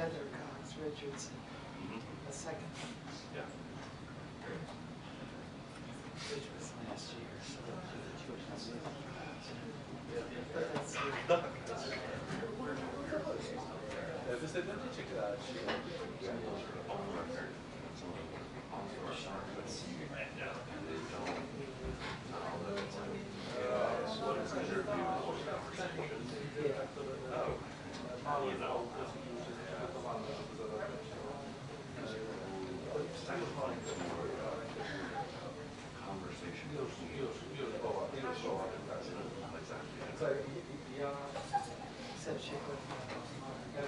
Heather Cox Richardson, a second. Yeah. Which was last year. So Você deve chegar.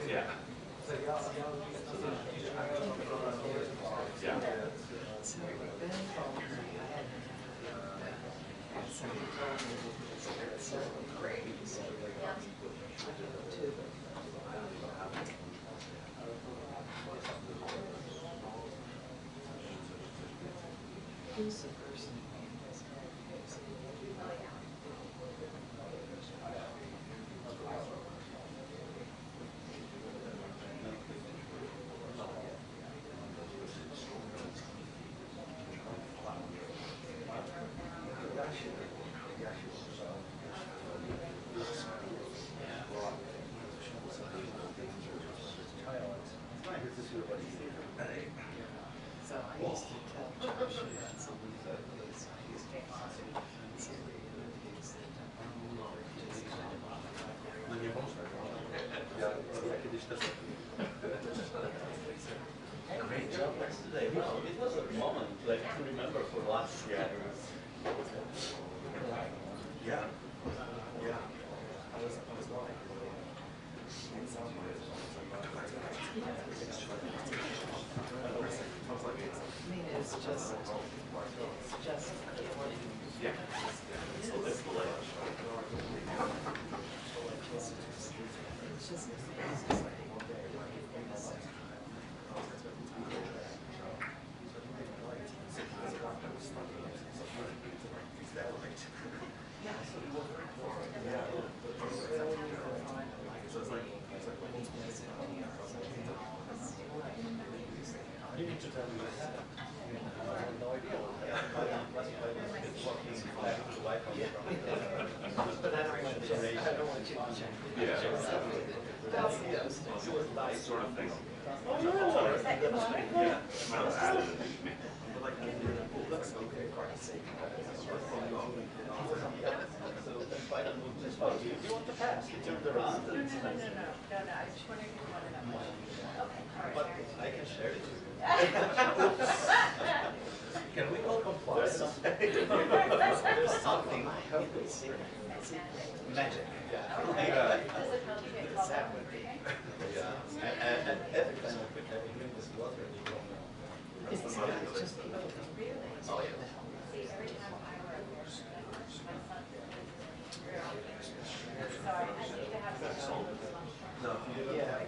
Yeah. Who's the person? So I used to tell Josh that some of the things I used to some of the interviews that Great job yesterday. Well, it was a moment like to remember for last year. Yeah. Yeah. I was lying. I mean, it's just Yeah. So that's the layout. it's just You need to tell me that. I have no idea. but I don't want to check. Yeah. That's Sort of thing. Oh, really? Is that good? Yeah. Might have added it. Do you want to pass? You turned around. No, I just wondered if you wanted that one. Okay. But I can share it with you. Can we all comply? There's something. There's something. Magic. Yeah. that would be. Yeah. And every time I drink this water, you go. It's just people. Oh, yeah. Every time I work, my son. Sorry, I need to have some. No. Yeah.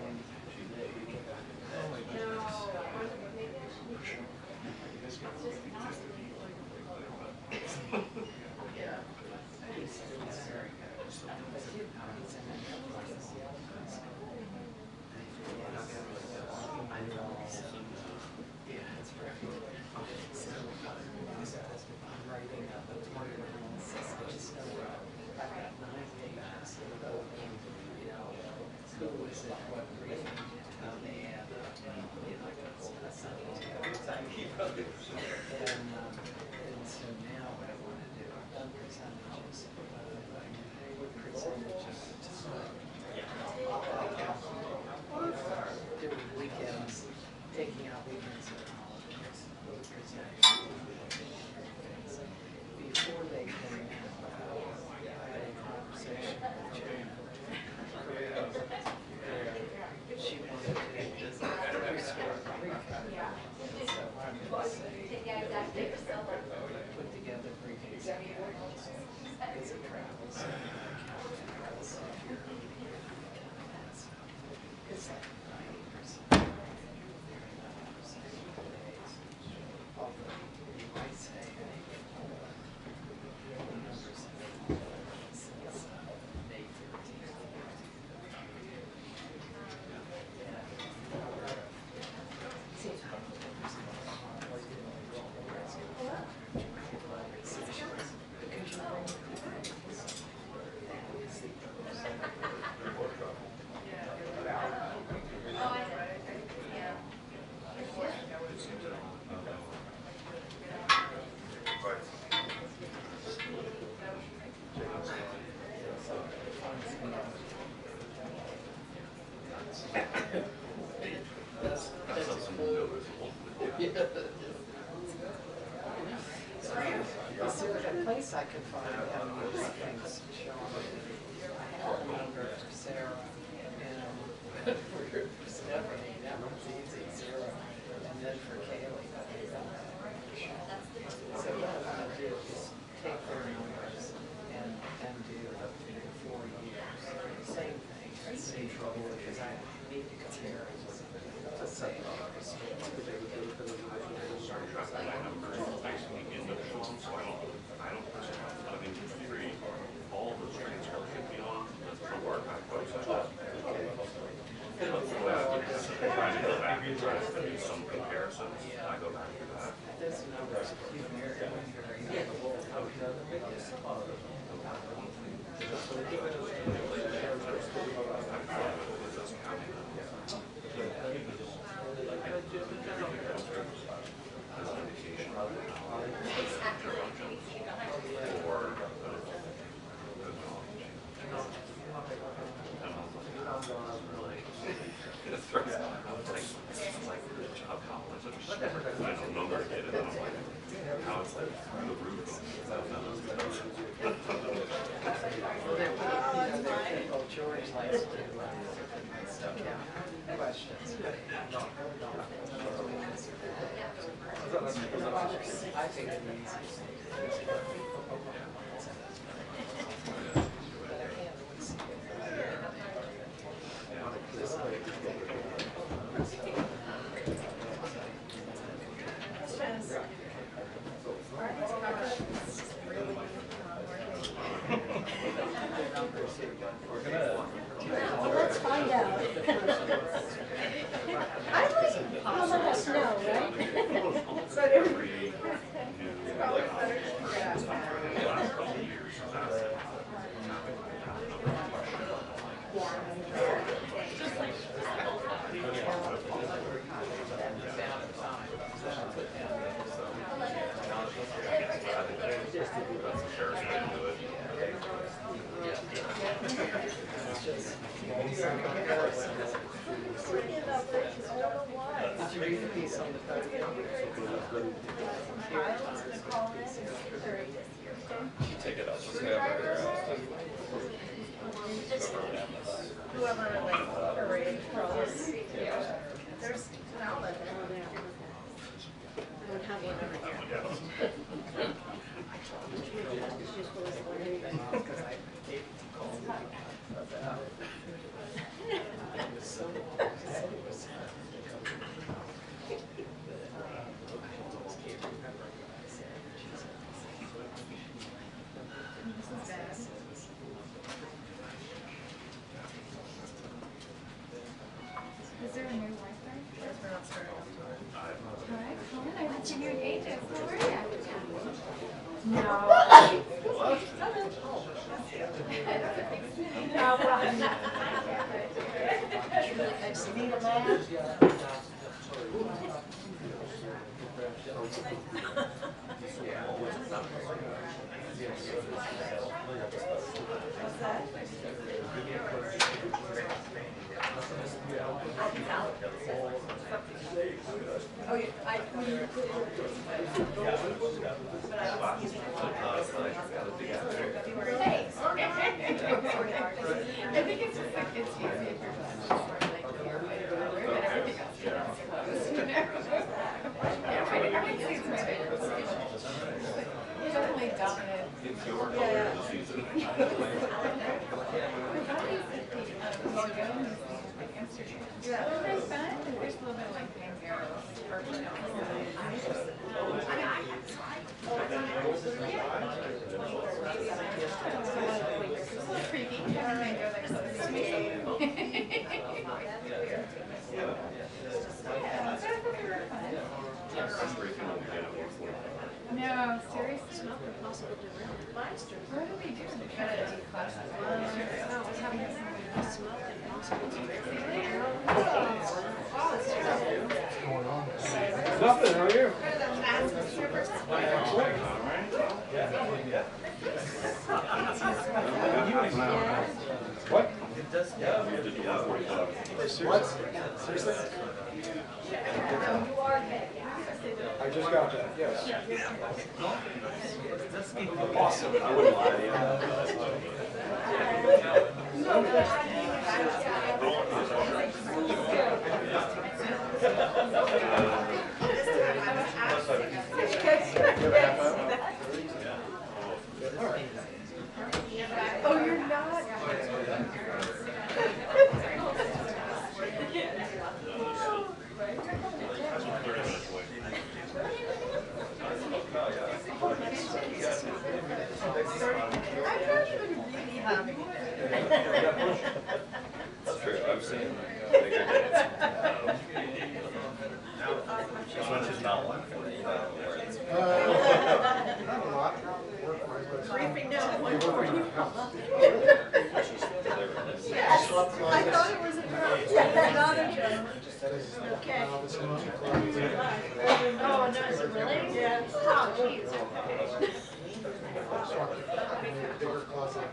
And so now what I want to do, I've done percentages. Doing weekends, taking out weekends and holidays. Before they came in, I had a conversation with Jane. She wanted to restore Greek. So I'm going to say, put together Greek examples as it travels. It's like 90%. Although you might say, the numbers since May 13th. That's yeah. Is there a place I could find these things showing? I have a number for Sarah and for Stephanie, that one's easy, 0, and then for Kaylee. So what I'm gonna do is take their numbers and do 4 years, same thing, and see, because I need to compare it to say. Some comparisons, I go back to that. This number is George likes to stuff out questions. I think it's easy. But I can't always see Let's find out. I like how let us know, right? So every, it's probably better to figure out. Did you read the piece on the Take it up. Let's have her, Whoever like Parade Pros, there's an outlet there. I don't have one over here. because I hate to call you about it was so it was Is there a new Wi-Fi? We're not starting up to it. Hi, Colin. I haven't seen you in ages. How are you? No. Oh, yeah, I think it's just like, it's easy if you're just like, but everything else is close, you know? Yeah, I think it's my favorite station. Definitely dominant. Yeah. Well, there's fun. There's a little bit of like Pangeros or it's a little creepy. I might go there someday. Yeah, so I thought they were fun. No, seriously. What did we do? We tried to do classes. No, I was having Nothing, how are you? What? It does, yeah. What? Seriously? I just got that, yes. Awesome. I wouldn't lie to you. Oh, you're not? That's true. I've seen bigger days. This one is not one for me, where it's Not a lot. Briefing now at 1:40. Yes. I thought it was a joke. Not a joke. Okay. Oh, no, is it really? Yeah. Oh, jeez. Bigger closet.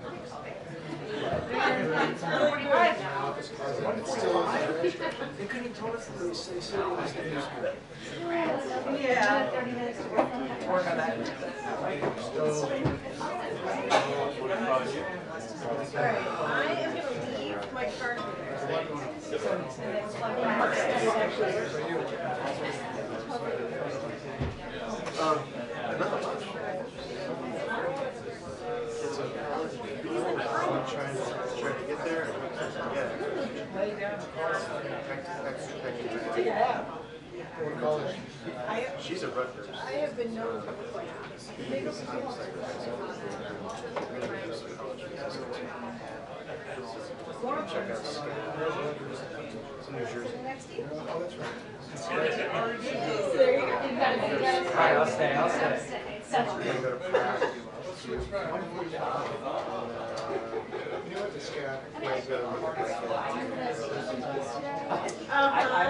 They couldn't even tell us that they said it was the newsbrand. Yeah. Work on that. Alright, I am gonna leave my card here. Not much. I'm trying to get there. Yeah. What college? She's a Rutgers. I have been known for Check out Scott. It's in New Jersey. Oh, that's right. Alright, I'll stay, I'll stay. I'm gonna go to Prague. You know what, this guy might go to I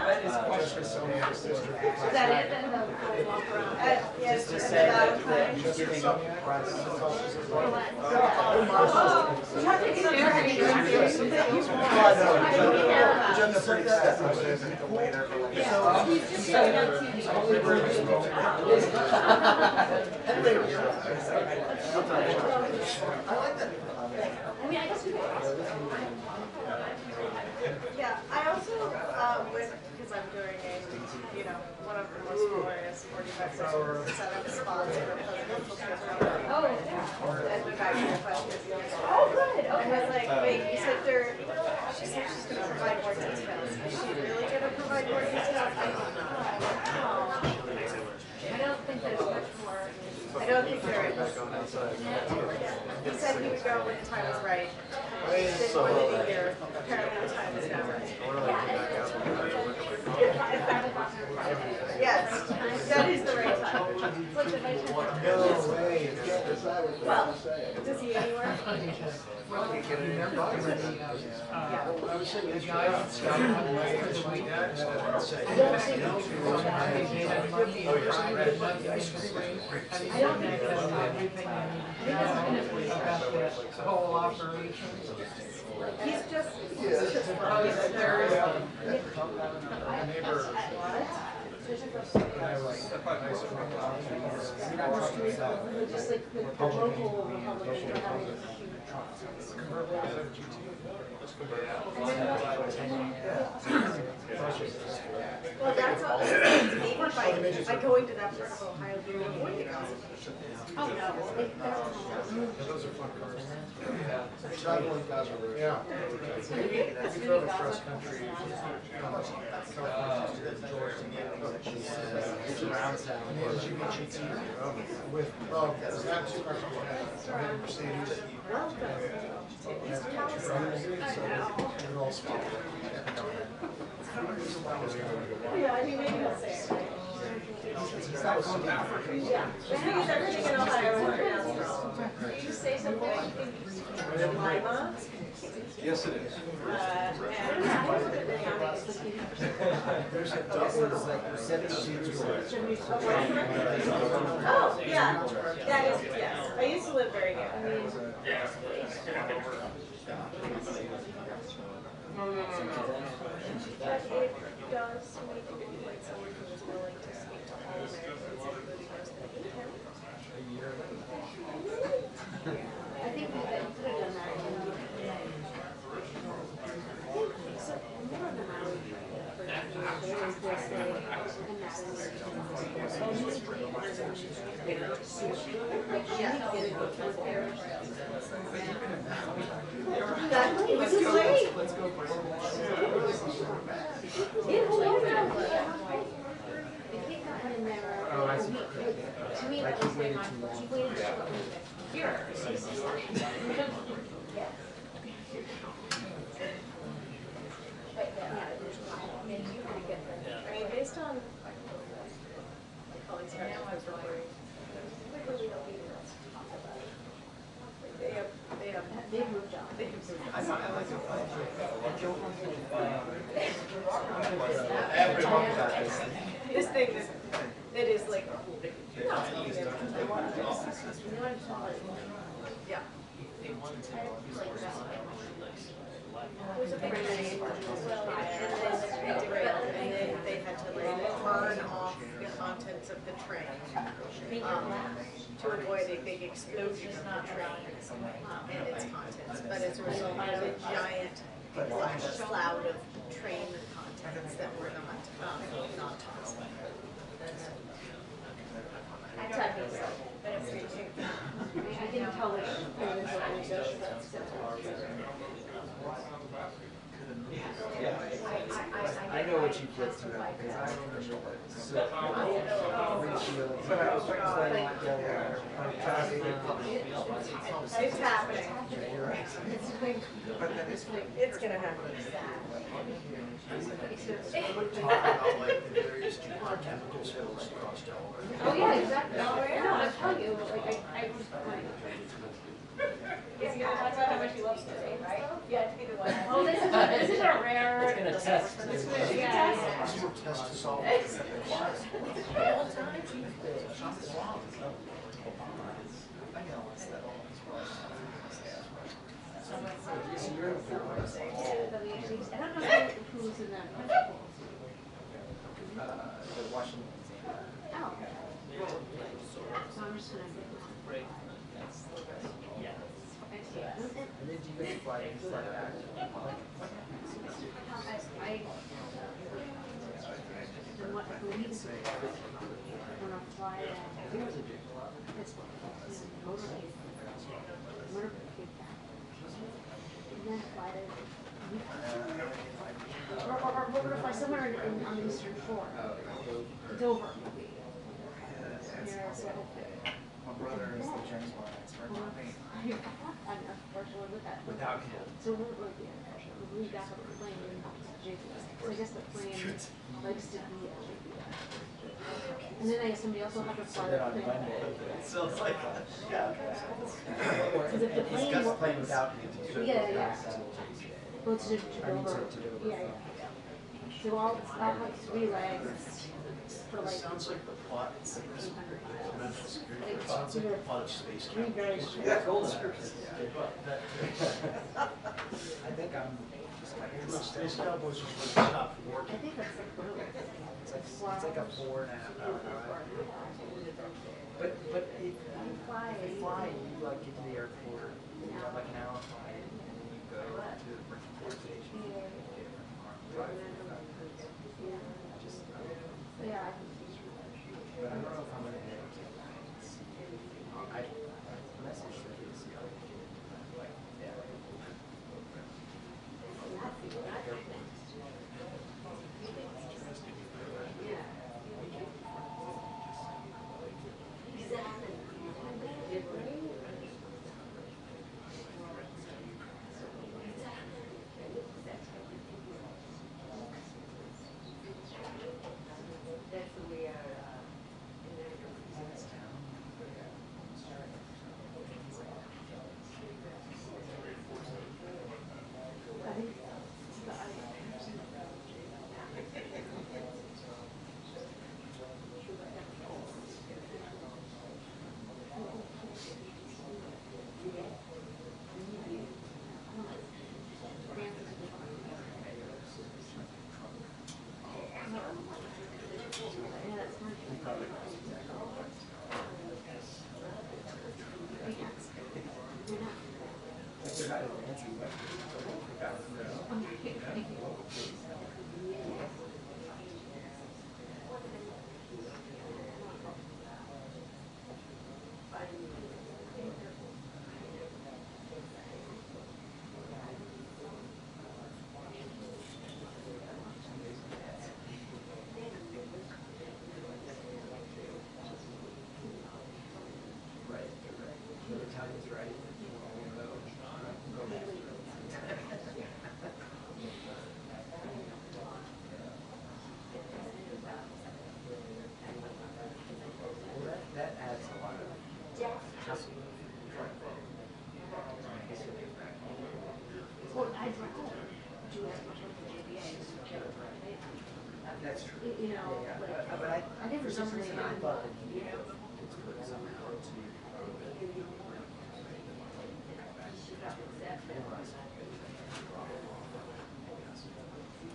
bet his question is so Is that it? Then the walk around. Yes. just to say that he's giving up the press. Yeah, I also, because I'm doing one of the most glorious 45-second setup spots for presidential speech. Oh, yeah. And the guy questions me. Oh, good. Okay. And I was like, wait, you said she said she's going to provide more details. Is she really going to provide more details? I don't know. I don't think there's much more. I don't think there is. He said he would go when the time was right. Didn't want it either. Apparently the time is now right. Yes, that is the right time. No way. Well, does he anywhere? I was thinking the guy in Scotland for the weekend. I don't think they had money in private, nothing in spring. I don't think that's everything you need about the whole operation. He's just Just like the local Republicans are having a huge well, that's all. Maybe by going to that part of Ohio, you would avoid the Constitution. Oh no, Those are fun cars. Traveling cars are really. Yeah. Maybe you could throw the cross country. And the LGBT with, there's not two cars we had, Mercedes. They're all small. yeah, I mean, maybe he'll say it. Yeah, but he's everything in Ohio is pronounced. Did you say something? I think Lima? Yes, it is. There's a double, it's like 72. Oh, yeah, that is, yes. I used to live very near. does make it look like someone who is willing to speak to all Americans, including those that hate him. I think we could have done that. So more of the Maui there is this exactly. This is great. Let's go for it. Yeah, hello. If he got in there Oh, I a see. week, to me that was way much. She waited to show up here. I mean, based on my colleagues here, we don't need to talk about it. They've moved on. Everyone got this thing. This thing that is like, yeah. There's a big train, and then derailed, and then they had to like burn off the contents of the train to avoid a big explosion of the train and its contents. But as a result, there's a giant cloud of train contents that were not toxic. I didn't tell her it was organization. I know what you get through because I remember what but I was trying It's happening. You're right. But that is It's gonna happen. Talk about like the various chemical spills across Delaware. Oh, yeah, exactly. No, I'm telling you, like, I was like, He's gonna talk about how much he loves today, right? Yeah, to be the one. oh, this is a rare. It's gonna test. Yeah. These were tests all I don't know who's in that principal. The Washington. Oh. So I'm just gonna. And then do you get to fly back? What I believe is when I fly, it's motorcade back. And then fly to, or we're gonna fly somewhere on the eastern shore. Dover. Yeah, so My brother is the James Bond expert. I'm unfortunately with that. Without him. So we back up the plane and JPS. So I guess the plane likes to be at JPS. And then I guess somebody else will have to fly the plane. So it's like, yeah. Because if the plane He's got the will- plane without him. Yeah. Well, to Dover. Yeah. So I'll have 3 legs for like Sounds like the plot. 800 miles. It sounds like the plot of Space 3 Camp. very short. Yeah, gold scripts. I think I'm just like, Space Cowboys was like the top I 4. think that's like blue. it's like a 4.5 hour drive. But if you fly, you like get to the airport, you have like an hour flight, and then you go to the port station. Yeah. But I don't know if I'm gonna hit it. I messaged her to see how like, yeah. is, right? Go back. Well, that adds a lot of hassle. Well, I'd rather do as much work for JBA as That's true. you know, Yeah, like, but I never for some just reason, I really- thought that it's good somehow to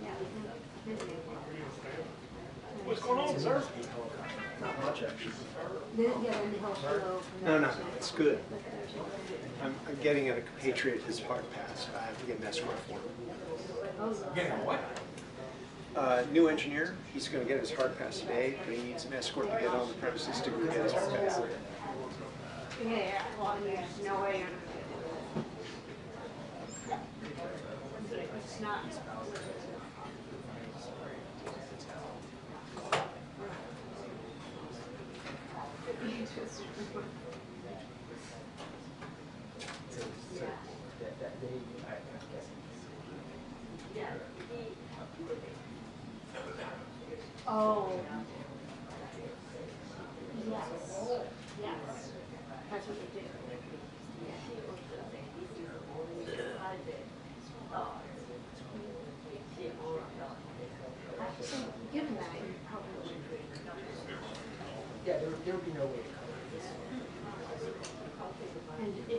Yeah, What's going on, sir? Not much, actually. then the health show. No, it's good. I'm getting a Patriot his hard pass. I'm getting that escort for him. Getting a what? New engineer, he's going to get his hard pass today, but he needs an escort to get on the premises to get his hard pass. Yeah, well, I mean, there's no way I'm gonna get it. It's not. That day, I'm guessing. Oh. Yes. Yes. That's what they do. So given that, you probably Yeah, there would be no way to cover this.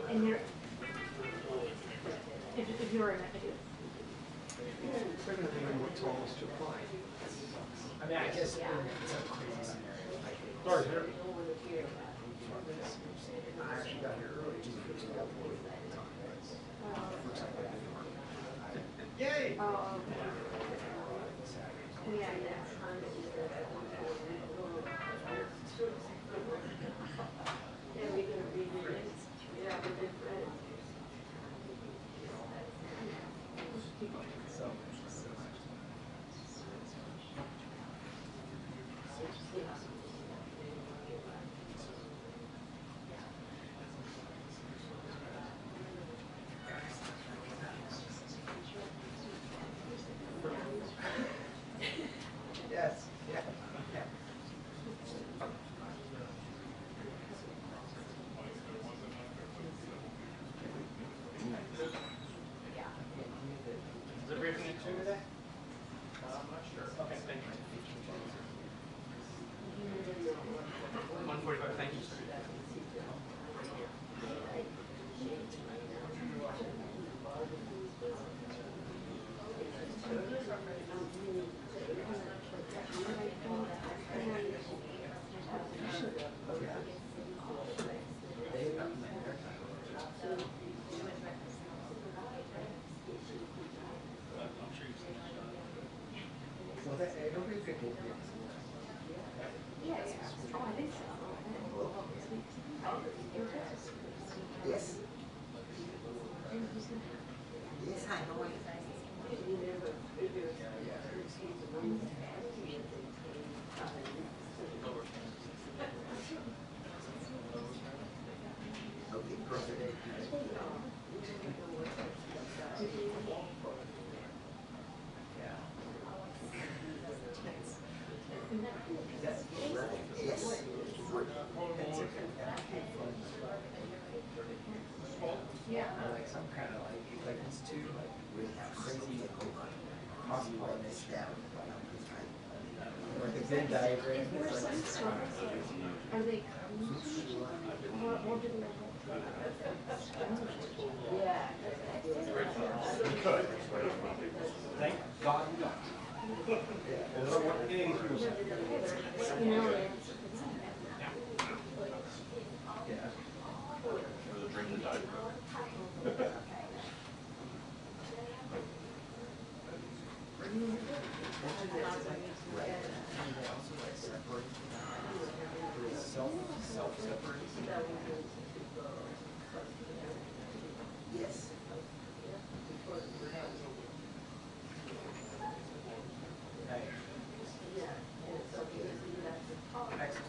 and you're if you're in They're going to think what tools to apply. I mean, I guess it's a crazy scenario. Sorry, sir. I actually got here early just because we got bored of the time. Looks like I didn't work. Yay! oh, okay. Yeah, yeah. So. Yes, yeah. Is it briefing at 2 today? I'm not sure. Okay, thank you. 1:45, thank you, sir. Well, it'll be a good day. Yeah, yeah. Oh, I think so. Yes. Yes, I know. Okay, perfect. Yeah. Yes. Yeah. Like some kind of like these two crazy hospital down. Like a Venn diagram. There are some sort of, are they or do they yeah. Thank God we don't. You know, Yeah. Or the dream that died. Right. And they also like separate. Self-separate. Yes. Hey. Excellent.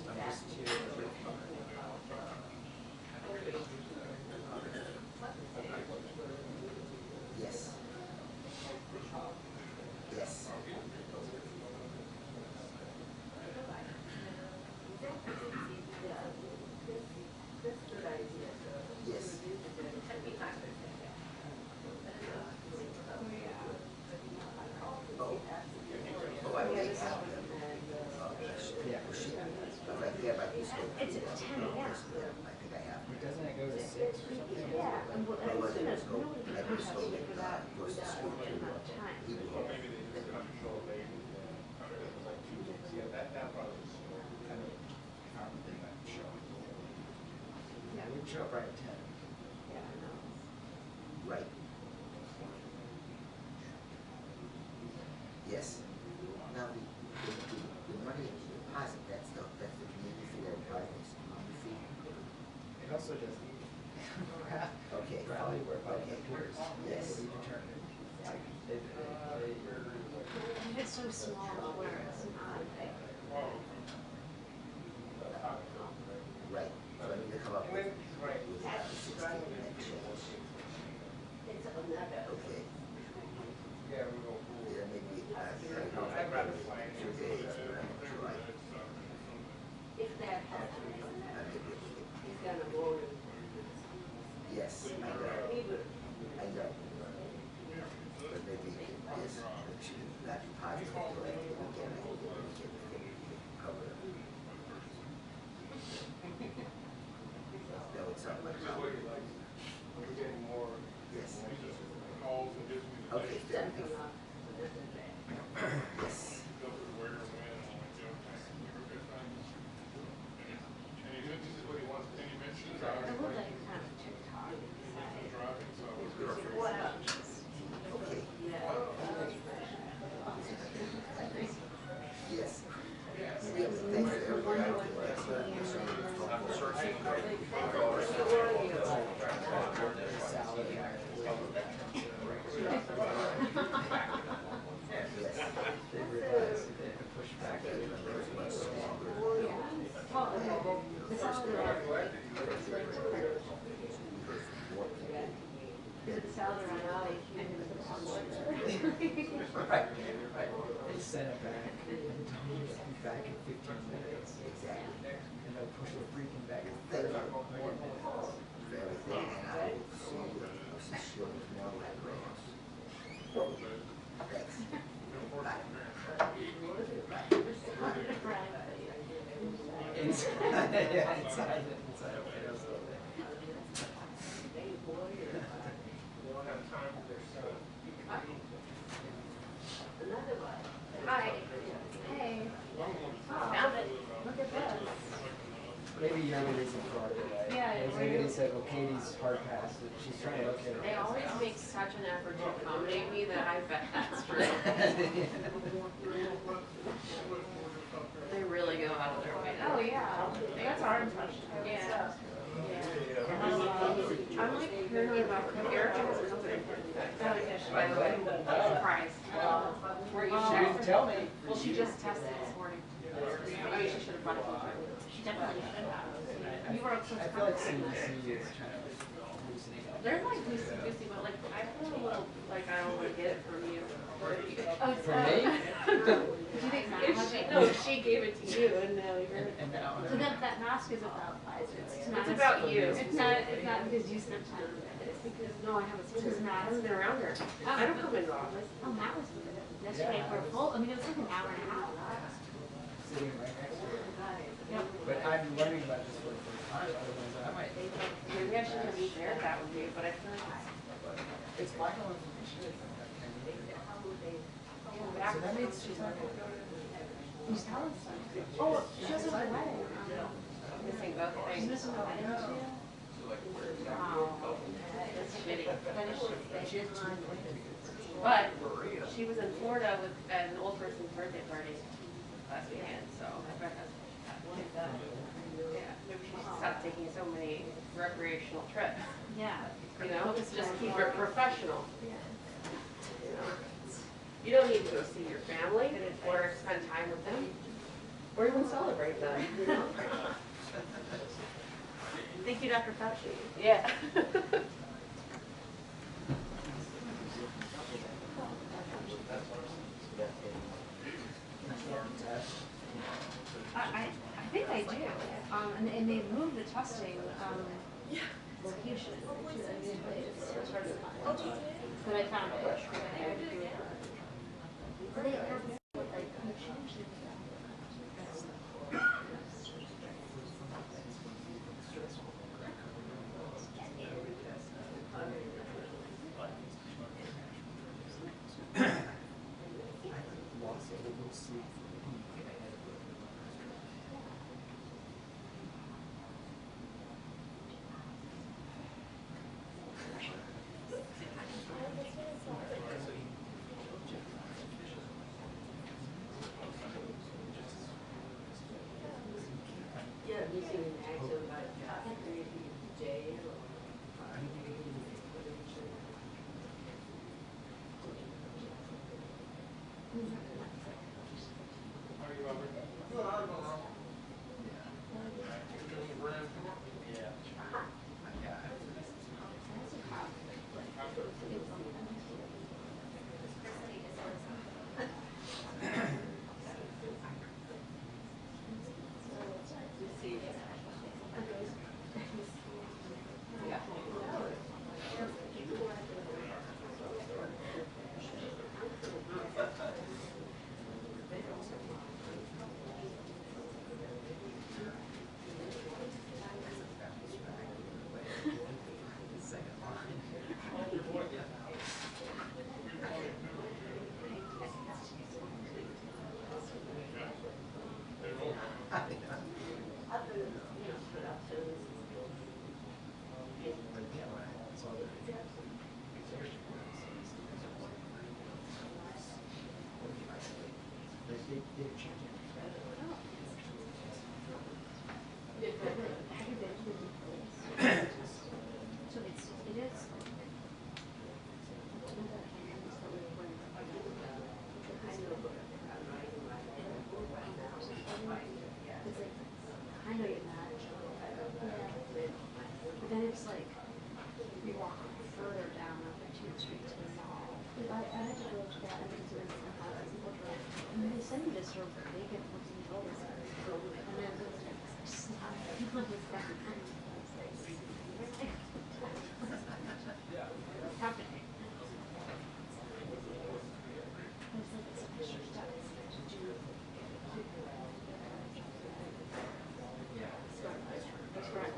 I'm just here. Yes. Oh, I may have them. Yeah. Right there by this one. It's at 10 a.m. I think I have. Doesn't it go to 6 or something? Yeah, and well, Well, as soon as, go, nobody like can this touch go, it for that goes to school to, amount of time. he will. Yeah, we show up right at 10. Yeah, I know. Right. Yes. Now, the money deposit, that's the community fee that applies, community fee. It also does Okay. rally where about Okay. appears. Yes. We determine. Like, If it's so small where it's not, Right. So I need to come up with 16 and change. Okay. Yeah, maybe, 2 days, but I'm not sure. if that I happens, may be able to get. he's gonna go. Yes, I know. I know. But maybe yes, it should not be positive until after the weekend. I can get the weekend cover it. No, it's not my problem. Yes. Okay, fair enough. Yes. I would like kind of TikTok. Okay. Yes. Yeah, but thanks to everybody out there. That's yes. They realize that they have to push back. That number is much stronger. Well, the salary, the salary on out, Right, right. They send it back and be back in 15 minutes. Exactly. And they'll push the freaking back in Thank 30 you. more minutes. For everything, and I will see you, I'll see you tomorrow at Rams. Thanks. Bye. Inside, yeah, inside. Okay, that's okay. Hi. Hey. Found it. Look at this. Maybe you're the reason for it. Yeah, Maybe they said, well, Katie's hard pass, but she's trying to locate her. They always make such an effort to accommodate me that I bet that's true. They really go out of their way. Oh, yeah. That's our impression. Yeah. I'm like paranoid about Erica has a company. By the way, surprised. Were you She didn't tell me. Well, she just tested this morning. I mean, she should have brought it home. She definitely should have. You were so I feel like CDC is trying to hallucinate. They're like loosey-goosey, but like I feel a little like I don't want to get it from you. Oh, it's, For me? do you think If she, no, she gave it to you, and now you're. And now, so that mask is about Pfizer. It's about you. It's not because you spent time with it. It's because, no, I haven't seen this I mask. haven't been around her. I don't come into office. Oh, Matt was with it yesterday for a full, I mean, it was like an hour and a half. sitting right next to her. Yep. But I'm learning about this for the first time, otherwise I might. Maybe I should have shared that with you, but I feel like It's vital information. So that means she's not gonna go to. He's telling us. Oh, she has a wedding. missing both She's things. missing the wedding too. Wow. That's shitty. That is shit. She has time. But she was in Florida with at an old person's birthday party last weekend, so I bet that's. Yeah, maybe she should stop taking so many recreational trips. Yeah. You know, just keep it professional. Yeah. You know, you don't need to go see your family or spend time with them or even celebrate them. You know? Thank you, Dr. Fauci. Yeah. And they moved the testing location to a new place. It's hard to find. But I found it. I had to do it. They like changed it. It's like you walk further down on 15th Street to the mall. I had to go to that and they send you to sort of vacant looking buildings. And then it was just what's happening? It's like it's extra steps to do. That's right.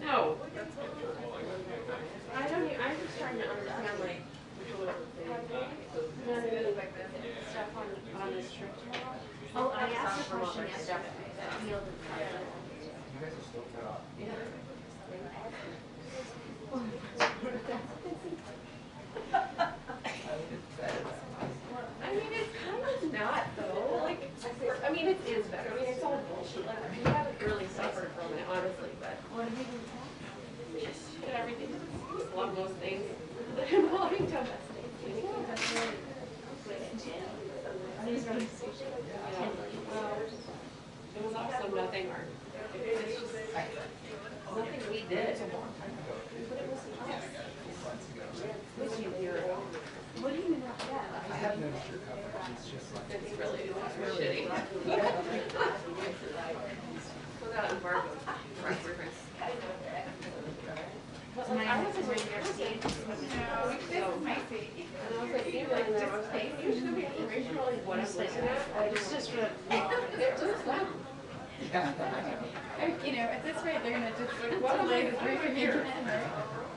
No. I don't even, I'm just trying to understand like stuff on this trip. Oh, I asked a question yesterday that yielded. You guys are still cut off. I mean, it's kind of not though. Like, I mean, it is better. I mean, it's all bullshit. Like, we haven't really suffered from it, honestly, but just did everything. Love those things. Involving domestic. It was also nothing our, it's just nothing we did. But it was us. It was a year ago. What do you mean about that? I have noticed your coverage. It's just like It's really shitty. Without embargo. But like, I wasn't ready to see it. No, this is my seat. And I was like, you like, just pay me, should be information on like what I'm looking at. It's just for, they're just them. You know, at this rate, they're gonna just delay the briefing internet, right?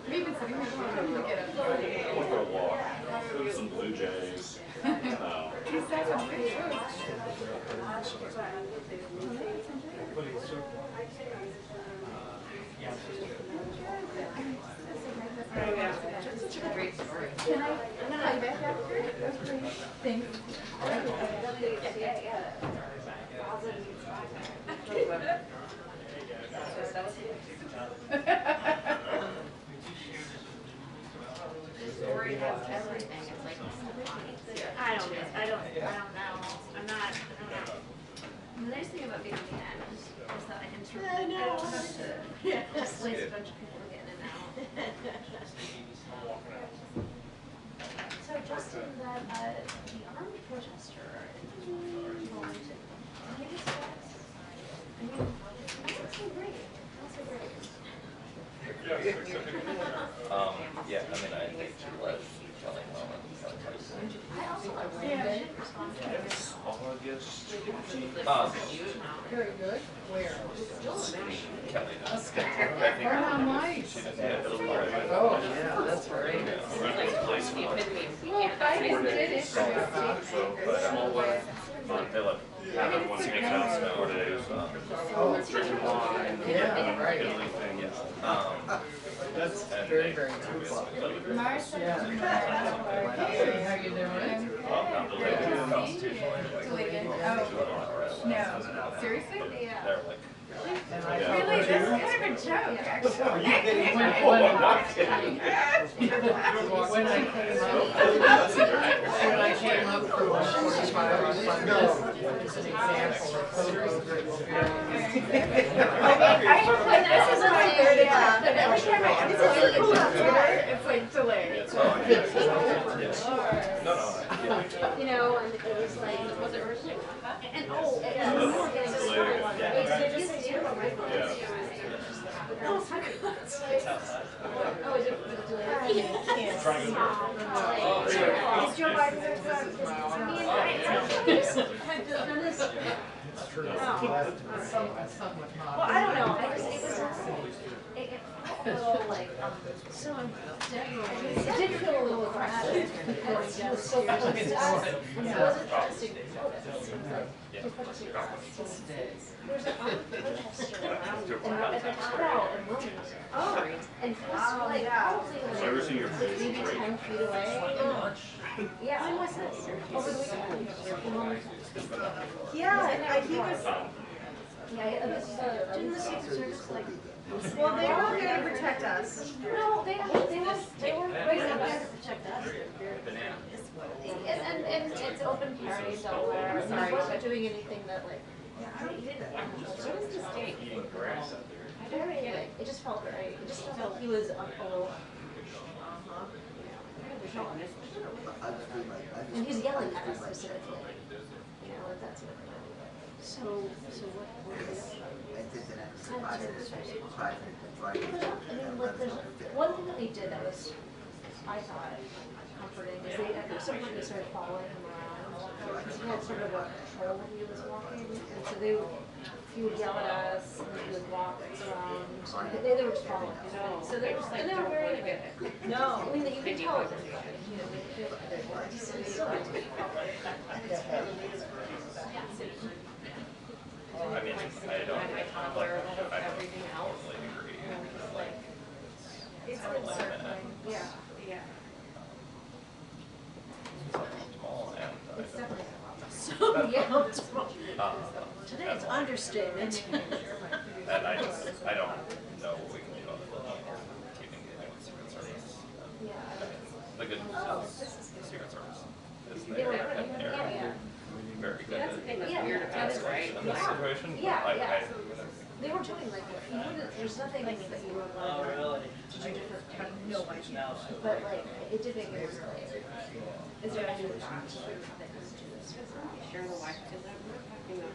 We've been sitting here trying to get up. Went for a walk, some Blue Jays. He's so Such a great story. Can I come back after? Thanks. The story has everything. It's like I don't know. I don't know. I'm not. I don't know. The nice thing about being on the end is that I can sort of, I don't have to displace a bunch of people to get in and out. So Justin, that the armed protester in Wellington, can you discuss? I mean, that's so great. That's so great. Yeah, I mean, I think she led telling moments. I also like Randy response. Very good. Where? Kelly does. Right on mine. She doesn't have to report it. Oh, yeah, that's right. Well, Biden did issue a But they let once you make it out, 4 days. Yeah, right. That's Very, very true. Marcia. Hey, how you doing? No. Seriously? Yeah. They're like, And I Really? That's kind of a joke, actually. when I came up, for 145 on Sunday, just an example of co-worker experience. This is my third time. Every time I it's like delayed. You know, and it was like, was it originally? And oh, and we were getting started. Oh, is it delayed? Is Joe Biden had done this? It's true. Oh. Somewhat not. Well, I don't know. It was it felt a little like so it did feel a little dramatic because it was so close to us. It wasn't just a protest. It was like there's an armed protester around at the Capitol in Wilmington. Oh, and he was like probably like maybe 10 feet away. Yeah. When was this? Over the weekend. In Wilmington. Yeah, he was, Yeah, didn't the Secret Service like? well, they were there to protect us. No, they were right up there to protect us. And it's open carry, Delaware. And he wasn't doing anything that like. He didn't. What was the state? Very like it just felt very. It just felt like he was a little. And he's yelling at us specifically. You know, like that sort of thing. So what is it? I mean, like, there's one thing that they did that was, I thought, comforting, is they, at some point they started following him around, because he had sort of a patrol when he was walking, and so he would yell at us, and he would walk around, and they were just following him. So they were, and they were very good. No. I mean, you could tell it was good, you know, they did it. I mean, I don't everything else. totally agree. It's uncertain. Yeah. Small and It's definitely So, yeah. today's understatement. and I don't know what we can do other than keep engaging with Secret Service. The good news is Secret Service is there and they're very good That's the thing that's Yeah, weird about it, right? in this situation. Yeah, Like, yeah. They were doing like, you wouldn't, there's nothing that you were allowed to do different things. No, I can't. But like, it did make it like, is there any that do this? Sure, the wife did that.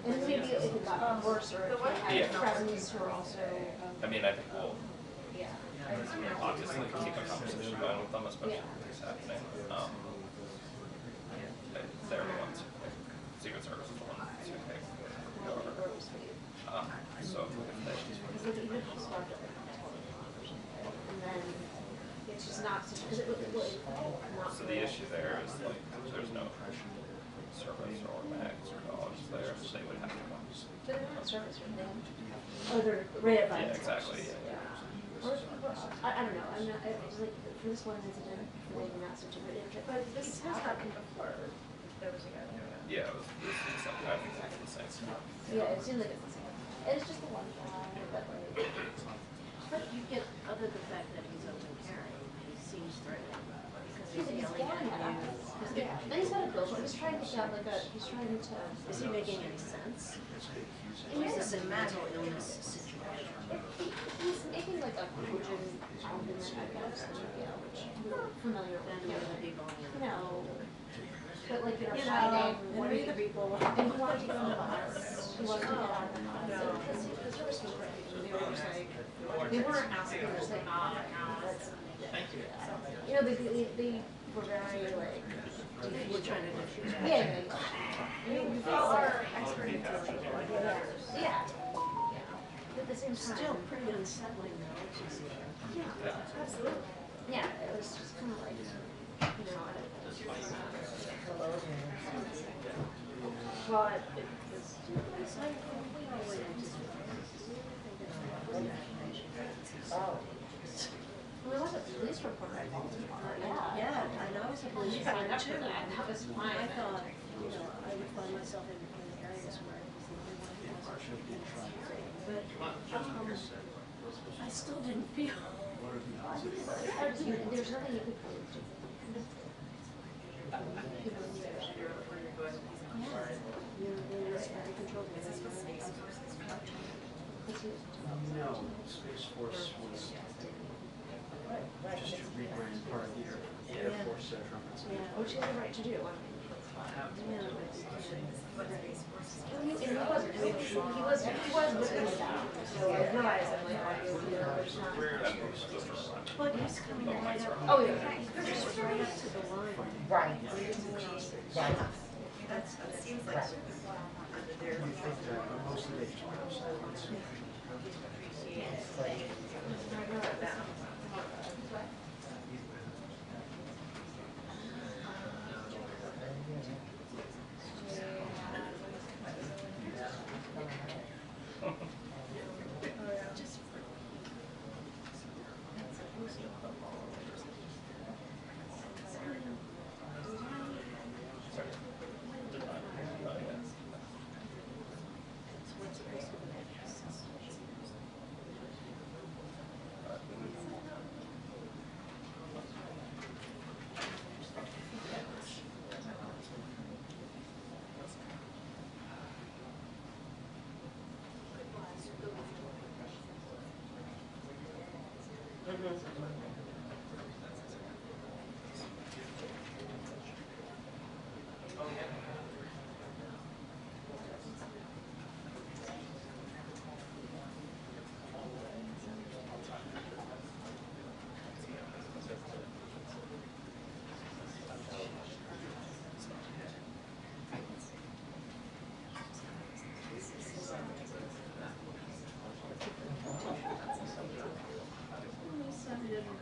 And then maybe if it got worse or if you had friends who were also, I mean, I think we'll yeah. obviously keep a conversation going with them, especially if it's happening. They're the ones, Secret Service is the one to take over. So if they Because like even if you sparked it, and then it's just not such, because it was not. So the issue there is like, there's no service or bags or dogs there, so they would have to come. But they're not service or anything. Oh, they're right at Yeah, five. exactly, yeah. I don't know, I'm not, it's like, for this one incident, maybe not such a good incident, but This has happened before. There was a guy there. Yeah, it was something, I think exactly the same stuff. yeah, it seems like it's the same. And it's just the one guy, but like, But you get, other the fact that he's open carrying, he seems threatening because he's he's yelling flying at at you. us. Then he's got a billboard, he's trying to get out like a, he's trying to. Is he making any sense? Or is this a mental illness situation? He's making like a cogent argument, I guess, yeah, which we're familiar Then with. we're gonna be going in. No. But like, You know, Friday, what are the people? and he wanted to go on the bus. He wanted to get out of the bus. No. Because the service was great. They were just like, they weren't asking, they were just like, ah, that's. Thank you. You know, they were very like. We're trying to diffuse that. Yeah. We are expert utility. Yeah. But at the same time. Still pretty unsettling though, to see. Yeah, absolutely. Yeah, it was just kind of like, you know, I don't know. Well, it was. It's like, we always anticipate. Oh. There was a police report I called tomorrow. Yeah. Yeah, I know, I was a police Signed officer up for too. that. That was fine. I thought, you know, I would find myself in areas where it was the only one who wasn't being carrying. But, I still didn't feel. There's nothing you could do. You're very controlled. No, Space Force was just to rebrand part of the Air Force trumpets. Yeah, which is the right to do. I mean, it's fine. And he wasn't. I mean, he was looking at that. So I realized I'm like, there's not. But he's coming right up. Oh, yeah. Just right up to the line. Right. Right. That's, it seems like under their. You think that most of the just went outside. He didn't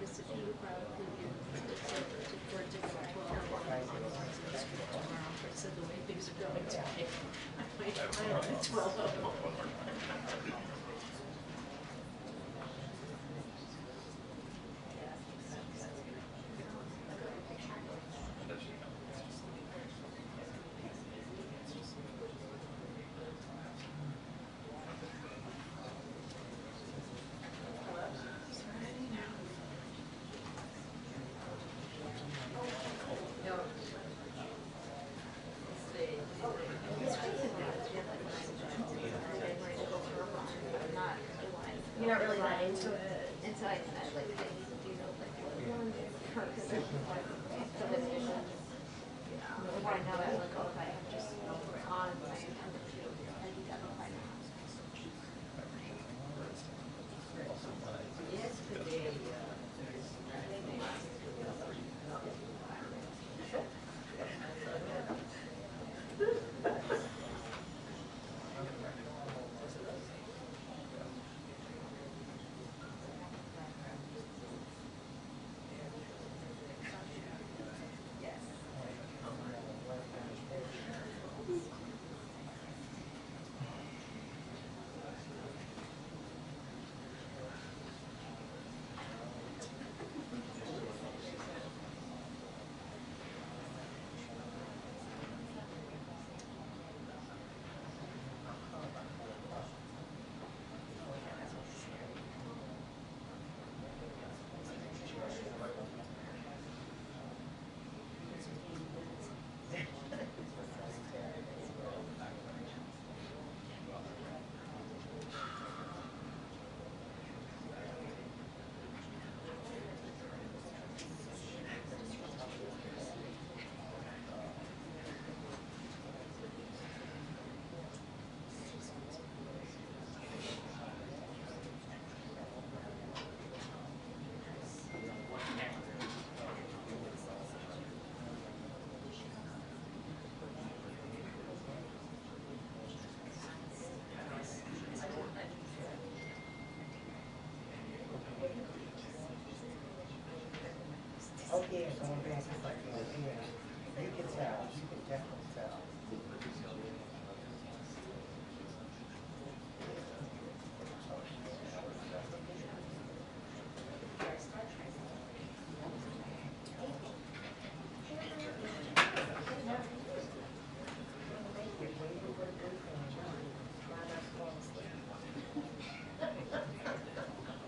Yeah, someone thinks it's like, yeah, you can tell, you can definitely tell.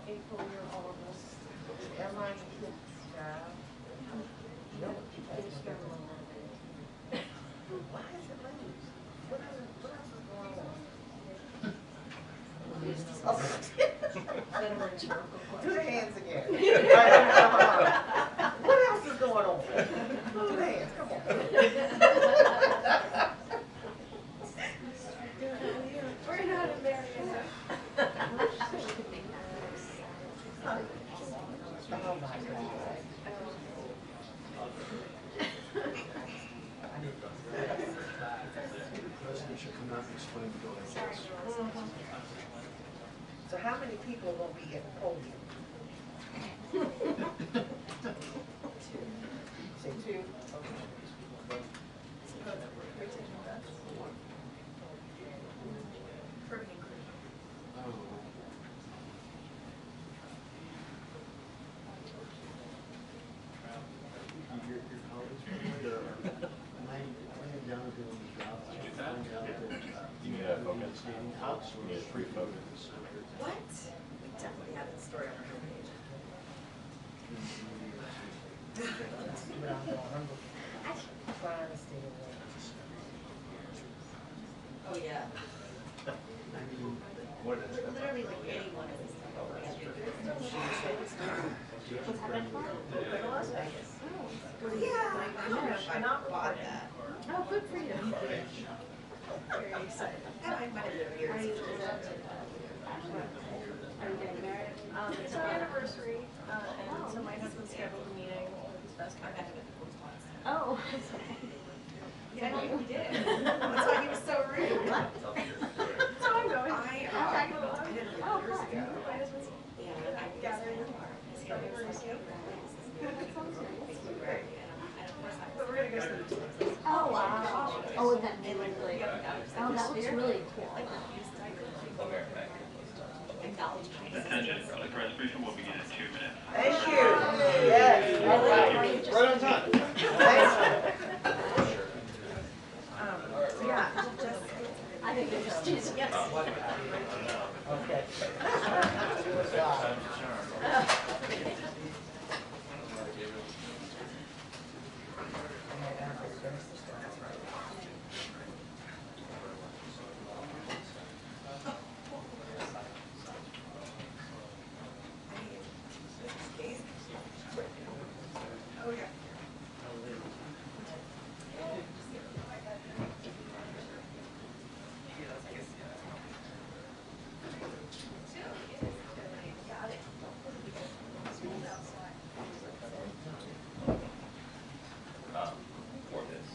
April, you're all of us. Am I? Yeah. No, it's struggling. Why is it late? What else is going on? Do the hands again. What else is going on? Do the hands, come on. We're not embarrassed. Oh my God. The president should come out and explain the process. So how many people are gonna be at the podium? Say two? Okay. Your colleagues, laying down and doing the job. Find out that, You need a focus. standing You outsourced. need a pre-focus. What? We definitely have that story on our homepage. But I'm trying to stay away. Oh, yeah. What is it? Literally like anyone in this stuff. What's happening tomorrow? Go to Las Vegas. Oh, Yeah, I don't know if I not bought that. oh, good for you. Very excited. And I might have been Are here. you, are you getting married? It's our anniversary, and so my husband scheduled a meeting with his best friend. Oh. Yeah, he did. That's why he was so rude. So I'm going. Oh, Years ago. cool. My husband's, yeah, I gathered in tomorrow. His anniversary. That sounds great. But we're gonna go see the Oh, wow. Oh, and that new, like, oh, that looks really cool. Attention, the press briefing will begin in 2 minutes. Thank you. Yes. Right on time. Yeah, just. I think they're just teasing us. Okay. Oh, yeah. For this.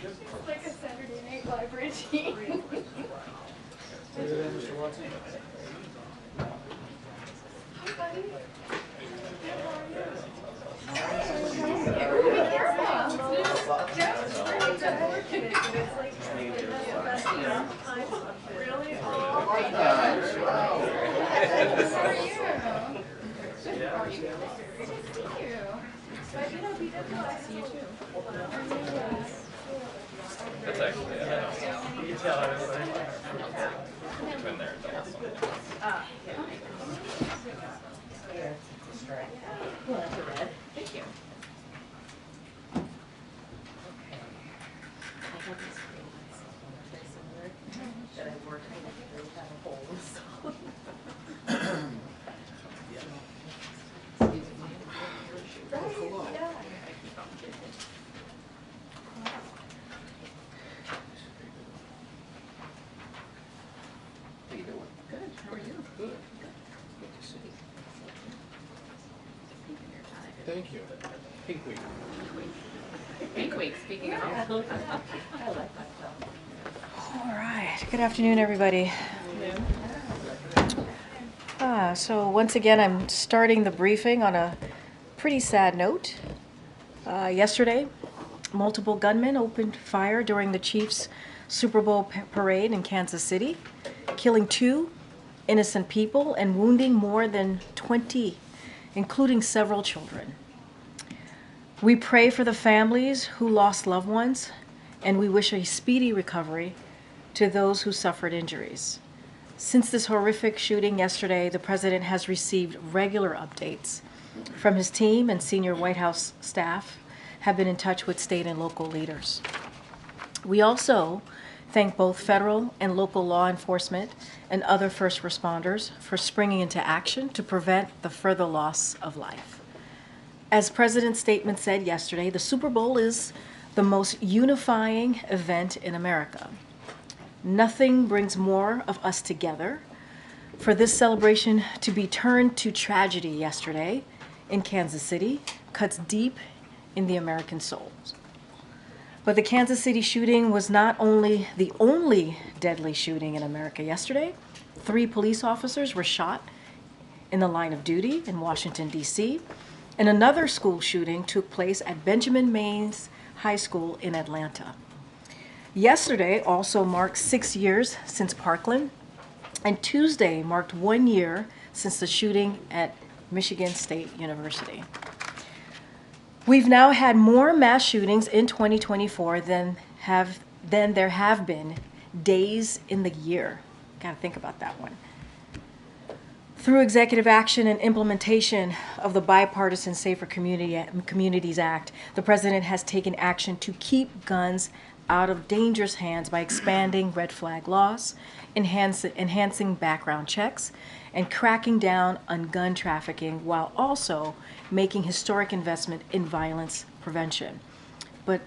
It's like a Saturday Night Live routine. Mr. Watson? Hi, buddy. Really? Oh, Oh, my gosh. How are you? Good. How are you? Good to see you. But you know, we did know I see you too. That's actually, You can tell everybody. I've been there, done this one. Here, to distract. Well, that's a red. Thank you. Okay. I have this great very similar that I work on to have a hole installed. Right, yeah. How you doing? Good. How are you? Good. Good to see you. Thank you. Pink Week. Pink Week, speaking of. I like that stuff. All right, good afternoon, everybody. So once again, I'm starting the briefing on a pretty sad note. Yesterday, multiple gunmen opened fire during the Chiefs' Super Bowl parade in Kansas City, killing 2 innocent people and wounding more than 20, including several children. We pray for the families who lost loved ones, and we wish a speedy recovery to those who suffered injuries. Since this horrific shooting yesterday, the president has received regular updates from his team, and senior White House staff have been in touch with state and local leaders. We also thank both federal and local law enforcement and other first responders for springing into action to prevent the further loss of life. As President's statement said yesterday, the Super Bowl is the most unifying event in America. Nothing brings more of us together. For this celebration to be turned to tragedy yesterday in Kansas City cuts deep in the American souls. But the Kansas City shooting was not only the only deadly shooting in America yesterday. 3 police officers were shot in the line of duty in Washington, D.C., and another school shooting took place at Benjamin Maines High School in Atlanta. Yesterday also marked 6 years since Parkland, and Tuesday marked 1 year since the shooting at Michigan State University. We've now had more mass shootings in 2024 than there have been days in the year. Gotta think about that one. Through executive action and implementation of the bipartisan Safer Communities Act, the president has taken action to keep guns out of dangerous hands by expanding red flag laws, enhancing background checks, and cracking down on gun trafficking, while also making historic investment in violence prevention. But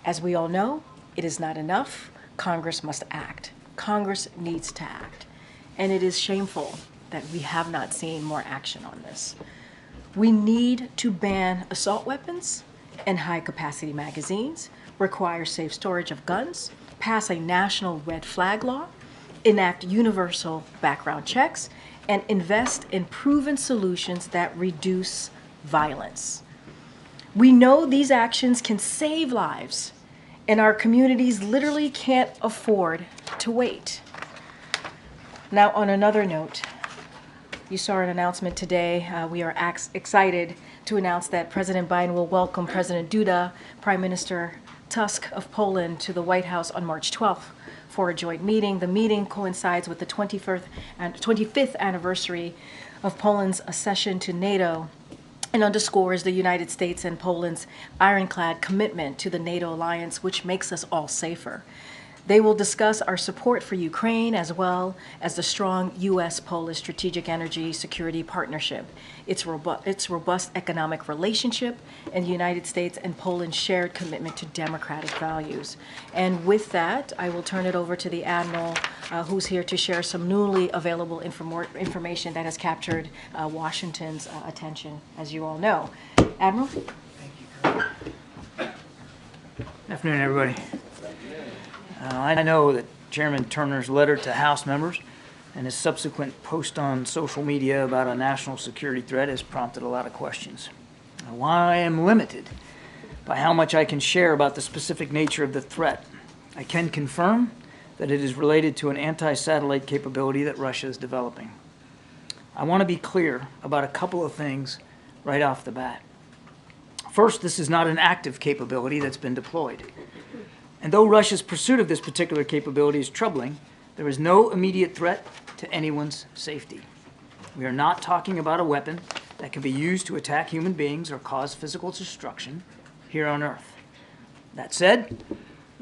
as we all know, it is not enough. Congress must act. Congress needs to act. And it is shameful that we have not seen more action on this. We need to ban assault weapons and high-capacity magazines, require safe storage of guns, pass a national red flag law, enact universal background checks, and invest in proven solutions that reduce violence. We know these actions can save lives, and our communities literally can't afford to wait. Now, on another note, you saw an announcement today. We are excited to announce that President Biden will welcome President Duda, Prime Minister Tusk of Poland, to the White House on March 12th for a joint meeting. The meeting coincides with the 25th anniversary of Poland's accession to NATO and underscores the United States and Poland's ironclad commitment to the NATO alliance, which makes us all safer. They will discuss our support for Ukraine as well as the strong U.S.-Polish strategic energy security partnership, its robust economic relationship, and the United States and Poland's shared commitment to democratic values. And with that, I will turn it over to the Admiral, who's here to share some newly available information that has captured Washington's attention, as you all know. Admiral? Thank you, Kirby. Good afternoon, everybody. I know that Chairman Turner's letter to House members and his subsequent post on social media about a national security threat has prompted a lot of questions. While I am limited by how much I can share about the specific nature of the threat, I can confirm that it is related to an anti-satellite capability that Russia is developing. I want to be clear about a couple of things right off the bat. First, this is not an active capability that's been deployed. And though Russia's pursuit of this particular capability is troubling, there is no immediate threat to anyone's safety. We are not talking about a weapon that can be used to attack human beings or cause physical destruction here on Earth. That said,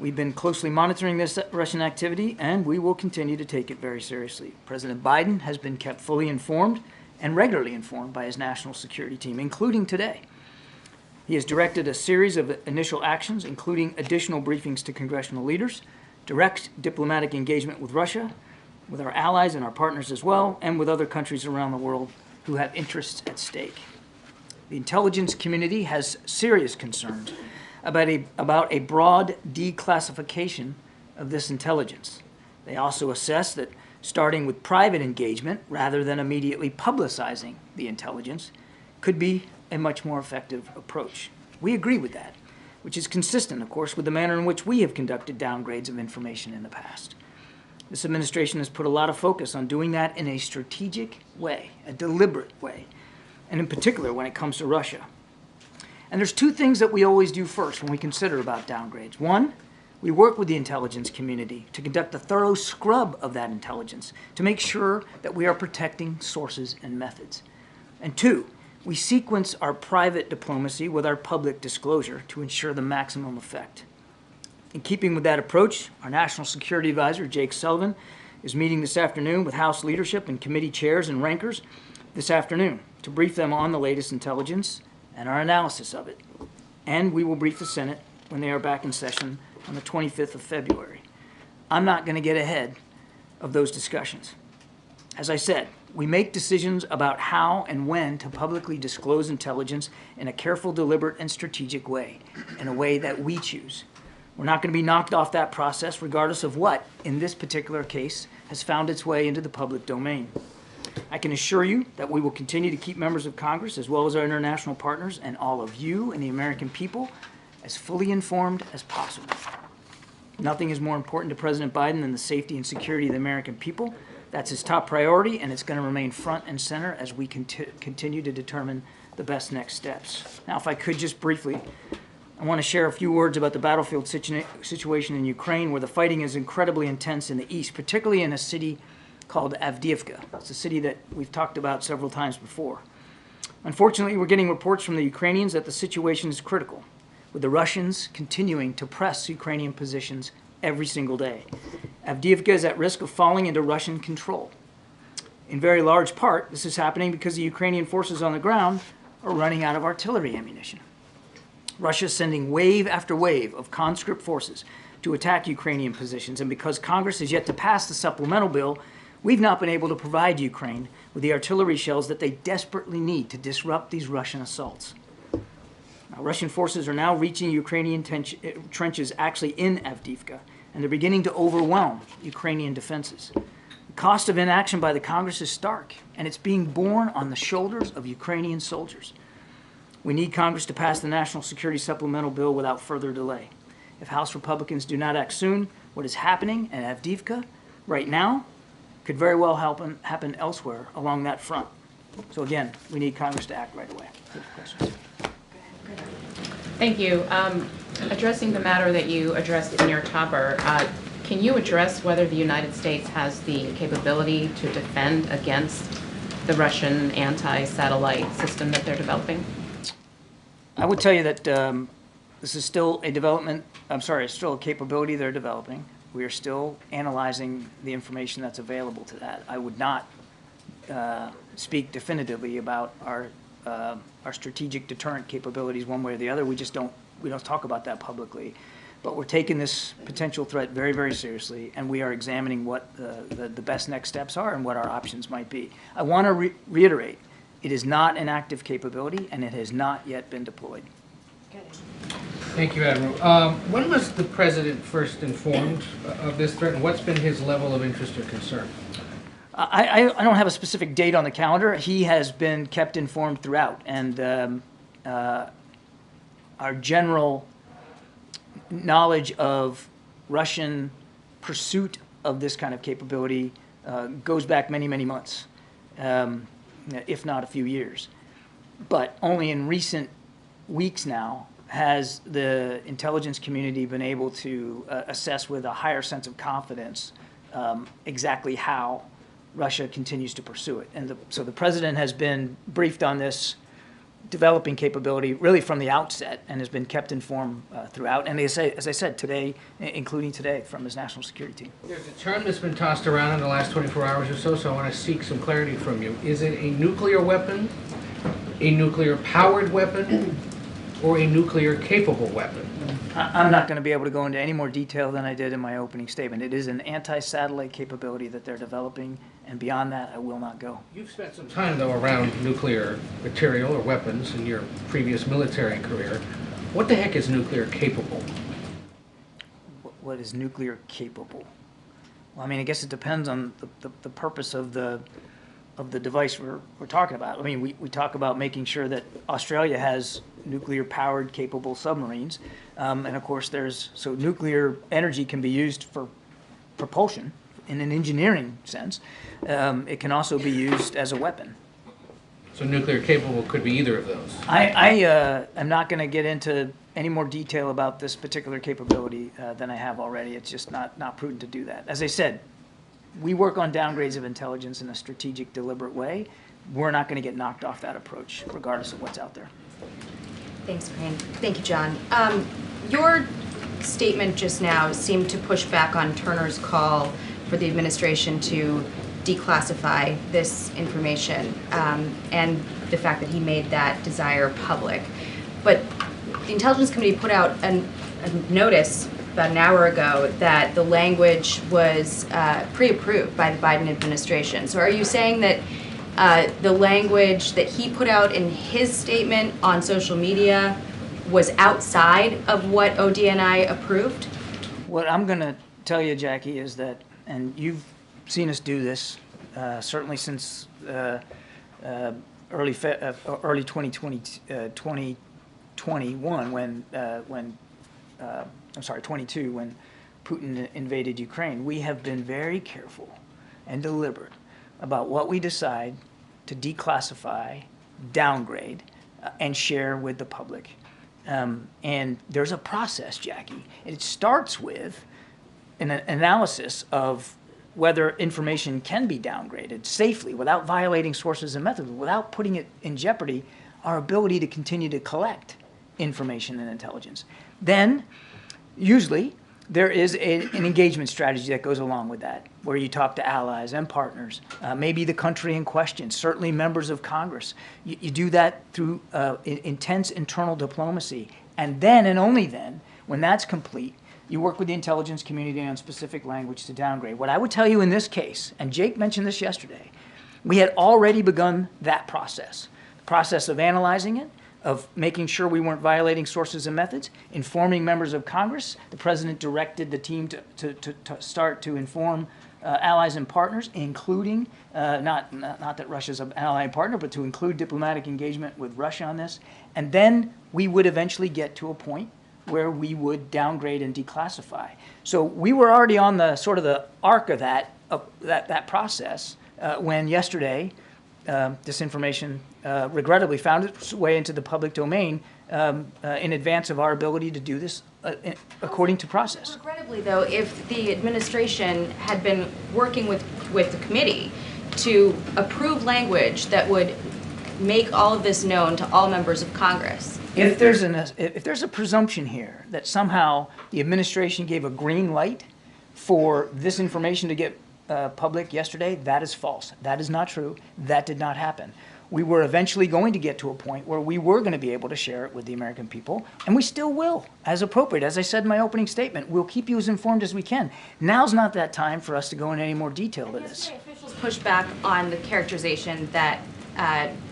we've been closely monitoring this Russian activity, and we will continue to take it very seriously. President Biden has been kept fully informed and regularly informed by his national security team, including today. He has directed a series of initial actions, including additional briefings to congressional leaders, direct diplomatic engagement with Russia, with our allies and our partners as well, and with other countries around the world who have interests at stake. The intelligence community has serious concerns about a broad declassification of this intelligence. They also assess that starting with private engagement rather than immediately publicizing the intelligence could be a much more effective approach. We agree with that, which is consistent, of course, with the manner in which we have conducted downgrades of information in the past. This administration has put a lot of focus on doing that in a strategic way, a deliberate way, and in particular when it comes to Russia. And there's two things that we always do first when we consider about downgrades. One, we work with the intelligence community to conduct a thorough scrub of that intelligence to make sure that we are protecting sources and methods. And two, we sequence our private diplomacy with our public disclosure to ensure the maximum effect. In keeping with that approach, our National Security Advisor, Jake Sullivan, is meeting this afternoon with House leadership and committee chairs and rankers this afternoon to brief them on the latest intelligence and our analysis of it. And we will brief the Senate when they are back in session on the 25th of February. I'm not going to get ahead of those discussions. As I said, we make decisions about how and when to publicly disclose intelligence in a careful, deliberate, and strategic way, in a way that we choose. We're not going to be knocked off that process regardless of what, in this particular case, has found its way into the public domain. I can assure you that we will continue to keep members of Congress, as well as our international partners, and all of you and the American people, as fully informed as possible. Nothing is more important to President Biden than the safety and security of the American people. That's his top priority, and it's going to remain front and center as we continue to determine the best next steps. Now, if I could just briefly, I want to share a few words about the battlefield situation in Ukraine, where the fighting is incredibly intense in the east, particularly in a city called Avdiivka. It's a city that we've talked about several times before. Unfortunately, we're getting reports from the Ukrainians that the situation is critical, with the Russians continuing to press Ukrainian positions every single day. Avdiivka is at risk of falling into Russian control. In very large part, this is happening because the Ukrainian forces on the ground are running out of artillery ammunition. Russia is sending wave after wave of conscript forces to attack Ukrainian positions, and because Congress has yet to pass the supplemental bill, we've not been able to provide Ukraine with the artillery shells that they desperately need to disrupt these Russian assaults. Now, Russian forces are now reaching Ukrainian trenches actually in Avdiivka, and they're beginning to overwhelm Ukrainian defenses. The cost of inaction by the Congress is stark, and it's being borne on the shoulders of Ukrainian soldiers. We need Congress to pass the National Security Supplemental Bill without further delay. If House Republicans do not act soon, what is happening in Avdiivka right now could very well happen elsewhere along that front. So again, we need Congress to act right away. Good questions. Thank you. Addressing the matter that you addressed in your topper, can you address whether the United States has the capability to defend against the Russian anti-satellite system that they're developing? I would tell you that this is still it's still a capability they're developing. We are still analyzing the information that's available to that. I would not speak definitively about our strategic deterrent capabilities one way or the other. We don't talk about that publicly. But we're taking this potential threat very, very seriously, and we are examining what the best next steps are and what our options might be. I want to reiterate, it is not an active capability, and it has not yet been deployed. Thank you, Admiral. When was the President first informed of this threat, and what's been his level of interest or concern? I don't have a specific date on the calendar. He has been kept informed throughout, and our general knowledge of Russian pursuit of this kind of capability goes back many, many months, if not a few years. But only in recent weeks now has the intelligence community been able to assess with a higher sense of confidence exactly how Russia continues to pursue it. And so the President has been briefed on this developing capability really from the outset and has been kept informed throughout. And as I said, today, including today, from his national security team. There's a term that's been tossed around in the last 24 hours or so I want to seek some clarity from you. Is it a nuclear weapon, a nuclear-powered weapon, or a nuclear-capable weapon? I'm not going to be able to go into any more detail than I did in my opening statement. It is an anti-satellite capability that they're developing, and beyond that, I will not go. You've spent some time, though, around nuclear material or weapons in your previous military career. What the heck is nuclear capable? What is nuclear capable? Well, I mean, I guess it depends on the purpose of the device we're talking about. I mean, we talk about making sure that Australia has nuclear-powered capable submarines, and of course so nuclear energy can be used for propulsion in an engineering sense. It can also be used as a weapon. So nuclear capable could be either of those. I am not going to get into any more detail about this particular capability than I have already. It's just not prudent to do that. As I said, we work on downgrades of intelligence in a strategic, deliberate way. We're not going to get knocked off that approach, regardless of what's out there. Thanks, Karine. Thank you, John. Your statement just now seemed to push back on Turner's call for the administration to declassify this information and the fact that he made that desire public. But the Intelligence Committee put out a notice about an hour ago that the language was pre-approved by the Biden administration. So are you saying that the language that he put out in his statement on social media was outside of what ODNI approved? What I'm going to tell you, Jackie, is that, and you've seen us do this certainly since early 2021 when 22 when Putin invaded Ukraine. We have been very careful and deliberate about what we decide to declassify, downgrade, and share with the public. And there's a process, Jackie. It starts with an analysis of whether information can be downgraded safely without violating sources and methods, without putting it in jeopardy our ability to continue to collect information and intelligence. Then, usually, there is an engagement strategy that goes along with that, where you talk to allies and partners, maybe the country in question, certainly members of Congress. You do that through intense internal diplomacy. And then, and only then, when that's complete, you work with the intelligence community on specific language to downgrade. What I would tell you in this case, and Jake mentioned this yesterday, we had already begun that process. The process of analyzing it, of making sure we weren't violating sources and methods, informing members of Congress. The president directed the team to start to inform allies and partners, including, not that Russia's an ally and partner, but to include diplomatic engagement with Russia on this. And then we would eventually get to a point where we would downgrade and declassify. So we were already on the sort of the arc of that process when yesterday this information regrettably found its way into the public domain in advance of our ability to do this according to process. Regrettably, though, if the administration had been working with the committee to approve language that would make all of this known to all members of Congress. If there's a presumption here that somehow the administration gave a green light for this information to get public yesterday, that is false. That is not true. That did not happen. We were eventually going to get to a point where we were going to be able to share it with the American people, and we still will, as appropriate. As I said in my opening statement, we'll keep you as informed as we can. Now's not that time for us to go into any more detail to this. Officials pushed back on the characterization that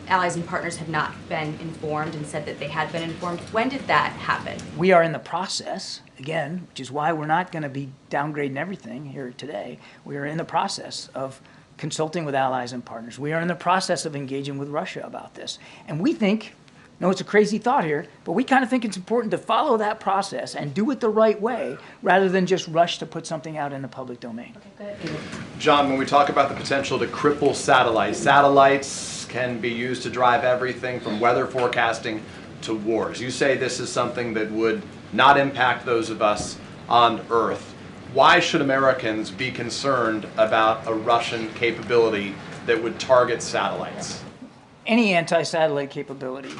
allies and partners had not been informed and said that they had been informed. When did that happen? We are in the process, again, which is why we're not going to be downgrading everything here today. We are in the process of consulting with allies and partners. We are in the process of engaging with Russia about this. And we think, no, it's a crazy thought here, but we kind of think it's important to follow that process and do it the right way rather than just rush to put something out in the public domain. Okay, good. John, when we talk about the potential to cripple satellites can be used to drive everything from weather forecasting to wars. You say this is something that would not impact those of us on Earth. Why should Americans be concerned about a Russian capability that would target satellites? Any anti-satellite capability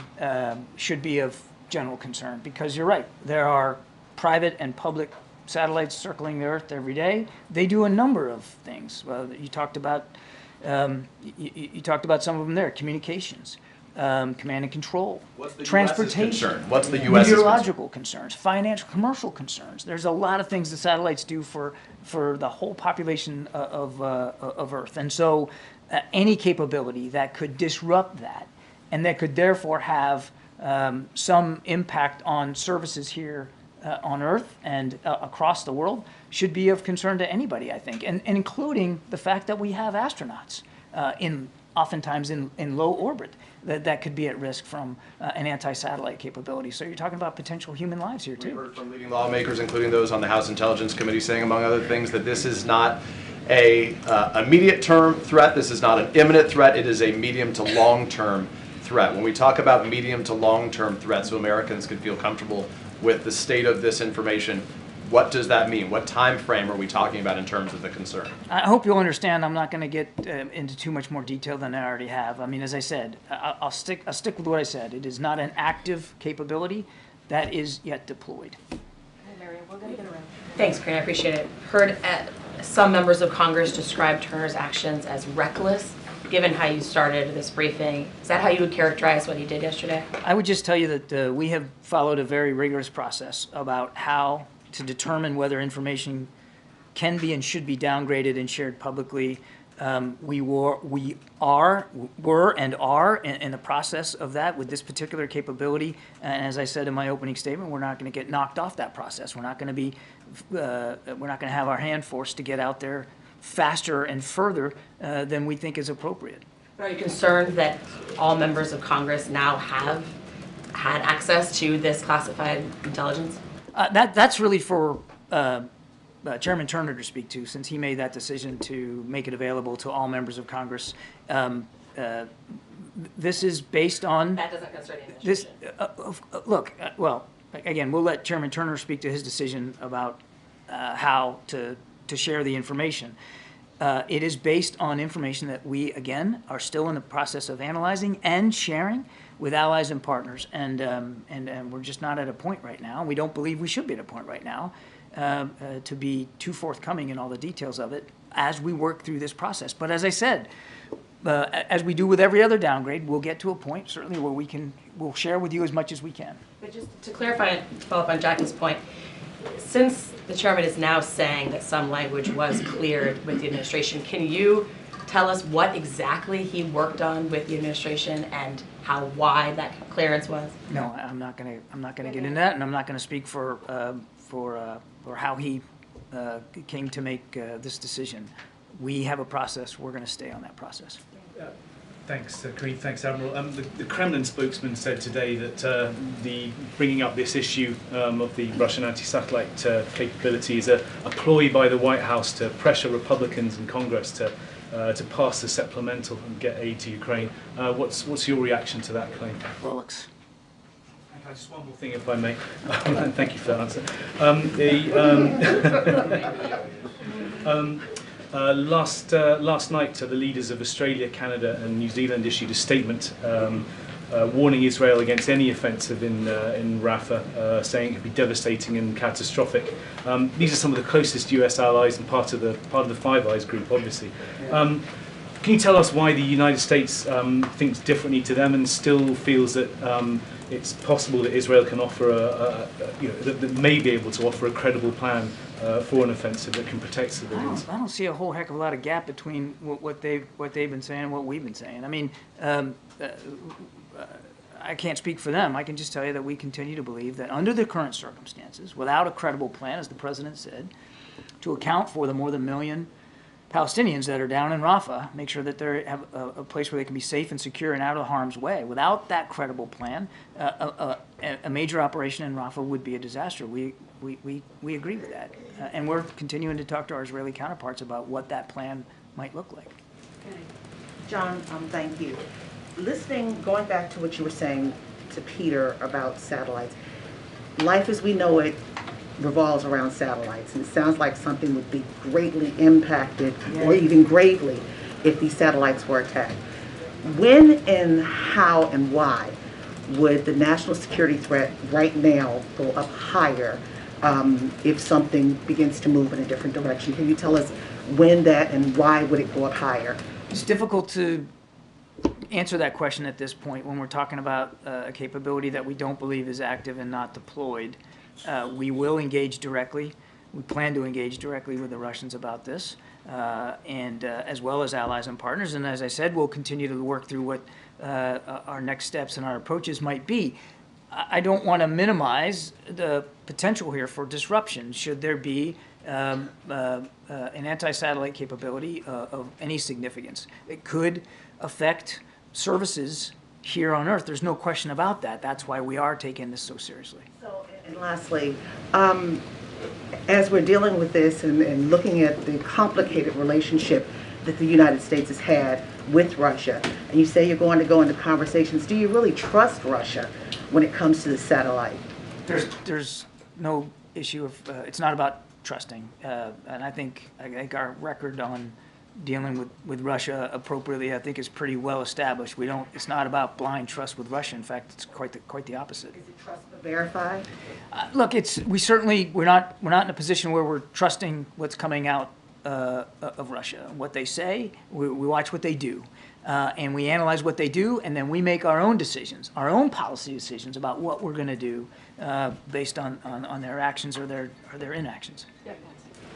should be of general concern because you're right. There are private and public satellites circling the Earth every day. They do a number of things. Well, you talked about you talked about some of them there. Communications, command and control, transportation. What's the U.S.'s meteorological concerns, financial, commercial concerns. There's a lot of things the satellites do for the whole population of Earth, and so any capability that could disrupt that, and that could therefore have some impact on services here on Earth and across the world should be of concern to anybody, I think, and including the fact that we have astronauts oftentimes in low orbit that could be at risk from an anti-satellite capability. So you're talking about potential human lives here too. We heard from leading lawmakers, including those on the House Intelligence Committee, saying, among other things, that this is not a immediate term threat. This is not an imminent threat. It is a medium to long term threat. When we talk about medium to long term threats, so Americans can feel comfortable with the state of this information, what does that mean? What time frame are we talking about in terms of the concern? I hope you'll understand I'm not going to get into too much more detail than I already have. I mean, as I said, I'll stick with what I said. It is not an active capability that is yet deployed. Thanks, Karine, I appreciate it. Heard some members of Congress describe Turner's actions as reckless. Given how you started this briefing, is that how you would characterize what he did yesterday? I would just tell you that we have followed a very rigorous process about how to determine whether information can be and should be downgraded and shared publicly. We were and are in the process of that with this particular capability. And as I said in my opening statement, we're not going to get knocked off that process. We're not going to have our hand forced to get out there faster and further than we think is appropriate. Are you concerned that all members of Congress now have had access to this classified intelligence? That's really for Chairman Turner to speak to, since he made that decision to make it available to all members of Congress. This is based on... That doesn't concern the administration. Well, again, we'll let Chairman Turner speak to his decision about how to share the information. It is based on information that we, again, are still in the process of analyzing and sharing with allies and partners, and we're just not at a point right now. We don't believe we should be at a point right now to be too forthcoming in all the details of it as we work through this process. But as I said, as we do with every other downgrade, we'll get to a point certainly where we'll share with you as much as we can. But just to clarify and to follow up on Jackie's point, since the chairman is now saying that some language was cleared with the administration, can you tell us what exactly he worked on with the administration and how wide that clearance was? No, I'm not going to get into that, and I'm not going to speak for how he came to make this decision. We have a process. We're going to stay on that process. Thanks, Karine. Thanks, Admiral. The Kremlin spokesman said today that the bringing up this issue of the Russian anti-satellite capability is a ploy by the White House to pressure Republicans in Congress to pass the supplemental and get aid to Ukraine. What's your reaction to that claim? Bullocks. Just one more thing, if I may. Thank you for that answer. Last night, the leaders of Australia, Canada, and New Zealand issued a statement warning Israel against any offensive in Rafah, saying it could be devastating and catastrophic. These are some of the closest U.S. allies and part of the Five Eyes group, obviously. Can you tell us why the United States thinks differently to them and still feels that it's possible that Israel can offer that may be able to offer a credible plan for an offensive that can protect civilians? I don't see a whole heck of a lot of gap between what they've been saying and what we've been saying. I mean, I can't speak for them. I can just tell you that we continue to believe that under the current circumstances, without a credible plan, as the president said, to account for the more than 1 million Palestinians that are down in Rafah, make sure that they have a place where they can be safe and secure and out of harm's way. Without that credible plan, a major operation in Rafah would be a disaster. We agree with that. And we're continuing to talk to our Israeli counterparts about what that plan might look like. Okay. John, thank you. Going back to what you were saying to Peter about satellites, life as we know it revolves around satellites, and it sounds like something would be greatly impacted or even gravely if these satellites were attacked. When and how and why would the national security threat right now go up higher if something begins to move in a different direction? Can you tell us when that and why would it go up higher? It's difficult to answer that question at this point when we're talking about a capability that we don't believe is active and not deployed. We will engage directly. We plan to engage directly with the Russians about this, and as well as allies and partners. And as I said, we'll continue to work through what our next steps and our approaches might be. I don't want to minimize the potential here for disruption should there be an anti-satellite capability of any significance. It could affect services here on Earth. There's no question about that. That's why we are taking this so seriously. And lastly, as we're dealing with this and looking at the complicated relationship that the United States has had with Russia, and you say you're going to go into conversations, do you really trust Russia when it comes to the satellite? There's no issue of, it's not about trusting. And I think our record on dealing with Russia appropriately, I think, is pretty well established. It's not about blind trust with Russia. In fact, it's quite the opposite. Is it trust but verify? Look, we're not in a position where we're trusting what's coming out of Russia. What they say, we watch what they do. And we analyze what they do, and then we make our own decisions, our own policy decisions about what we're going to do based on their actions or their inactions.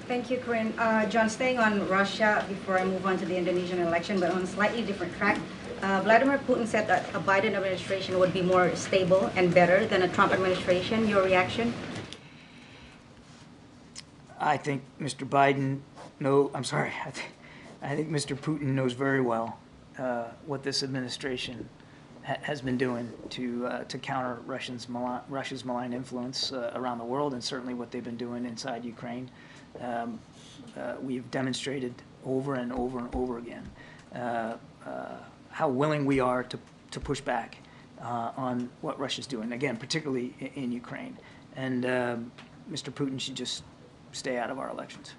Thank you, Karine. John, staying on Russia before I move on to the Indonesian election, but on a slightly different track, Vladimir Putin said that a Biden administration would be more stable and better than a Trump administration. Your reaction? I think Mr. Biden, I think Mr. Putin knows very well what this administration has been doing to counter Russia's malign influence around the world, and certainly what they've been doing inside Ukraine. We've demonstrated over and over and over again how willing we are to push back on what Russia's doing, again, particularly in Ukraine. And Mr. Putin should just stay out of our elections.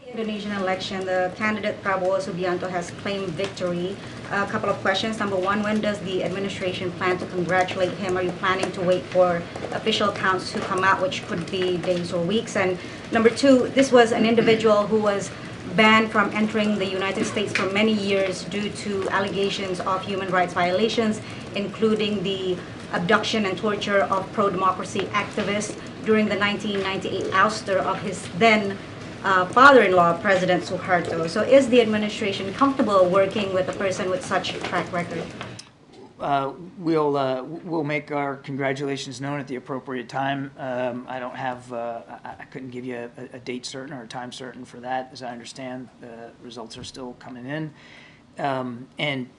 Indonesian election, the candidate Prabowo Subianto has claimed victory. A couple of questions. Number one, when does the administration plan to congratulate him? Are you planning to wait for official counts to come out, which could be days or weeks? And number two, this was an individual who was banned from entering the United States for many years due to allegations of human rights violations, including the abduction and torture of pro-democracy activists during the 1998 ouster of his then father-in-law, President Suharto. So is the administration comfortable working with a person with such a track record? We'll make our congratulations known at the appropriate time. I don't have, I couldn't give you a date certain or a time certain for that. As I understand, the results are still coming in. And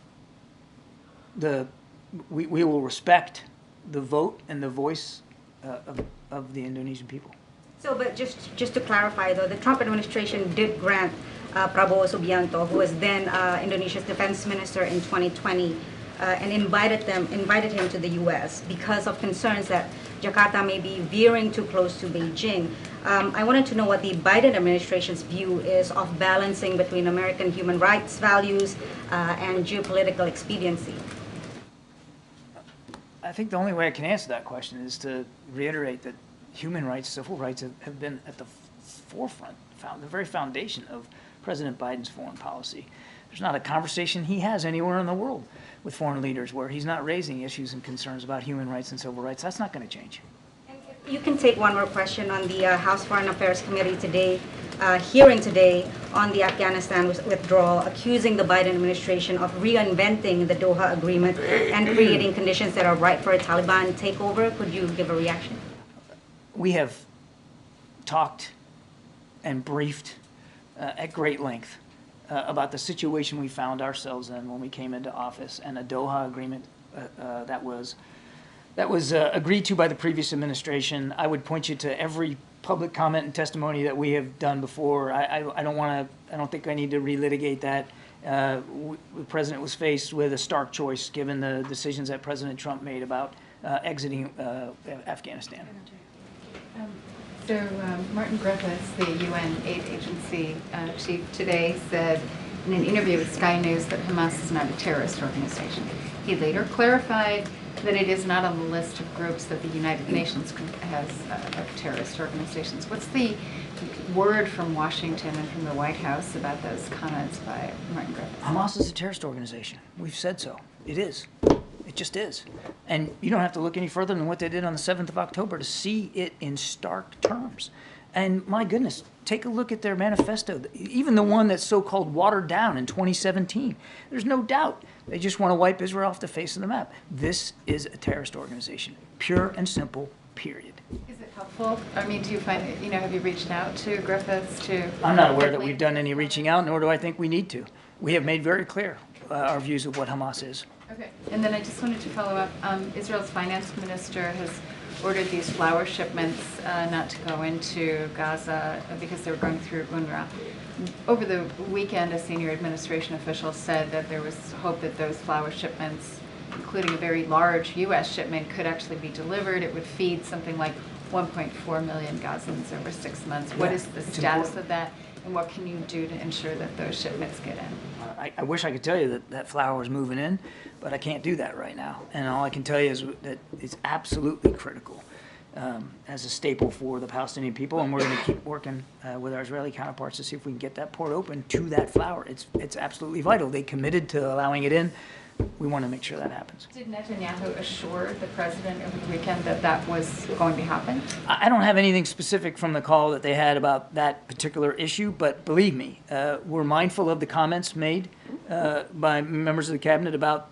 we will respect the vote and the voice of the Indonesian people. So, but just to clarify, though, the Trump administration did grant Prabowo Subianto, who was then Indonesia's defense minister in 2020, and invited him to the U.S. because of concerns that Jakarta may be veering too close to Beijing. I wanted to know what the Biden administration's view is of balancing between American human rights values and geopolitical expediency. I think the only way I can answer that question is to reiterate that human rights, civil rights have been at the forefront, the very foundation of President Biden's foreign policy. There's not a conversation he has anywhere in the world with foreign leaders where he's not raising issues and concerns about human rights and civil rights. That's not going to change. You can take one more question on the House Foreign Affairs Committee today, hearing today on the Afghanistan withdrawal, accusing the Biden administration of reinventing the Doha Agreement and creating conditions that are ripe for a Taliban takeover. Could you give a reaction? We have talked and briefed at great length about the situation we found ourselves in when we came into office, and a Doha agreement that was agreed to by the previous administration. I would point you to every public comment and testimony that we have done before. I don't think I need to relitigate that. The president was faced with a stark choice given the decisions that President Trump made about exiting Afghanistan. So Martin Griffiths, the UN aid agency chief, today said in an interview with Sky News that Hamas is not a terrorist organization. He later clarified that it is not on the list of groups that the United Nations has of terrorist organizations. What's the word from Washington and from the White House about those comments by Martin Griffiths? Hamas is a terrorist organization. We've said so. It is. It just is. And you don't have to look any further than what they did on the 7th of October to see it in stark terms. And my goodness, take a look at their manifesto, even the one that's so-called watered down in 2017. There's no doubt they just want to wipe Israel off the face of the map. This is a terrorist organization, pure and simple, period. Is it helpful? I mean, do you find it, have you reached out to Griffiths to? I'm not aware that we've done any reaching out, nor do I think we need to. We have made very clear our views of what Hamas is. Okay, and then I just wanted to follow up. Israel's finance minister has ordered these flour shipments not to go into Gaza because they were going through UNRWA. Over the weekend, a senior administration official said that there was hope that those flour shipments, including a very large U.S. shipment, could actually be delivered. It would feed something like 1.4 million Gazans over 6 months. What is the status of that, and what can you do to ensure that those shipments get in? I wish I could tell you that that flour is moving in, but I can't do that right now. And all I can tell you is that it's absolutely critical as a staple for the Palestinian people, and we're going to keep working with our Israeli counterparts to see if we can get that port open to that flour. It's absolutely vital. They committed to allowing it in. We want to make sure that happens. Did Netanyahu assure the president over the weekend that that was going to happen? I don't have anything specific from the call that they had about that particular issue, but believe me, we're mindful of the comments made by members of the cabinet about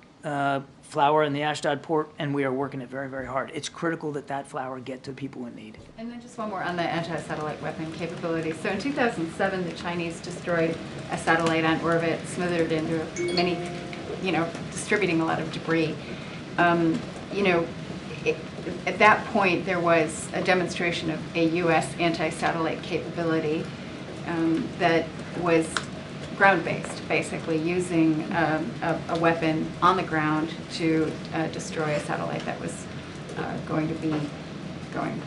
flour in the Ashdod port, and we are working it very, very hard. It's critical that that flour get to people in need. And then just one more on the anti-satellite weapon capability. So in 2007, the Chinese destroyed a satellite on orbit, smothered into many, distributing a lot of debris. At that point, there was a demonstration of a U.S. anti-satellite capability that was ground-based, basically using a weapon on the ground to destroy a satellite that was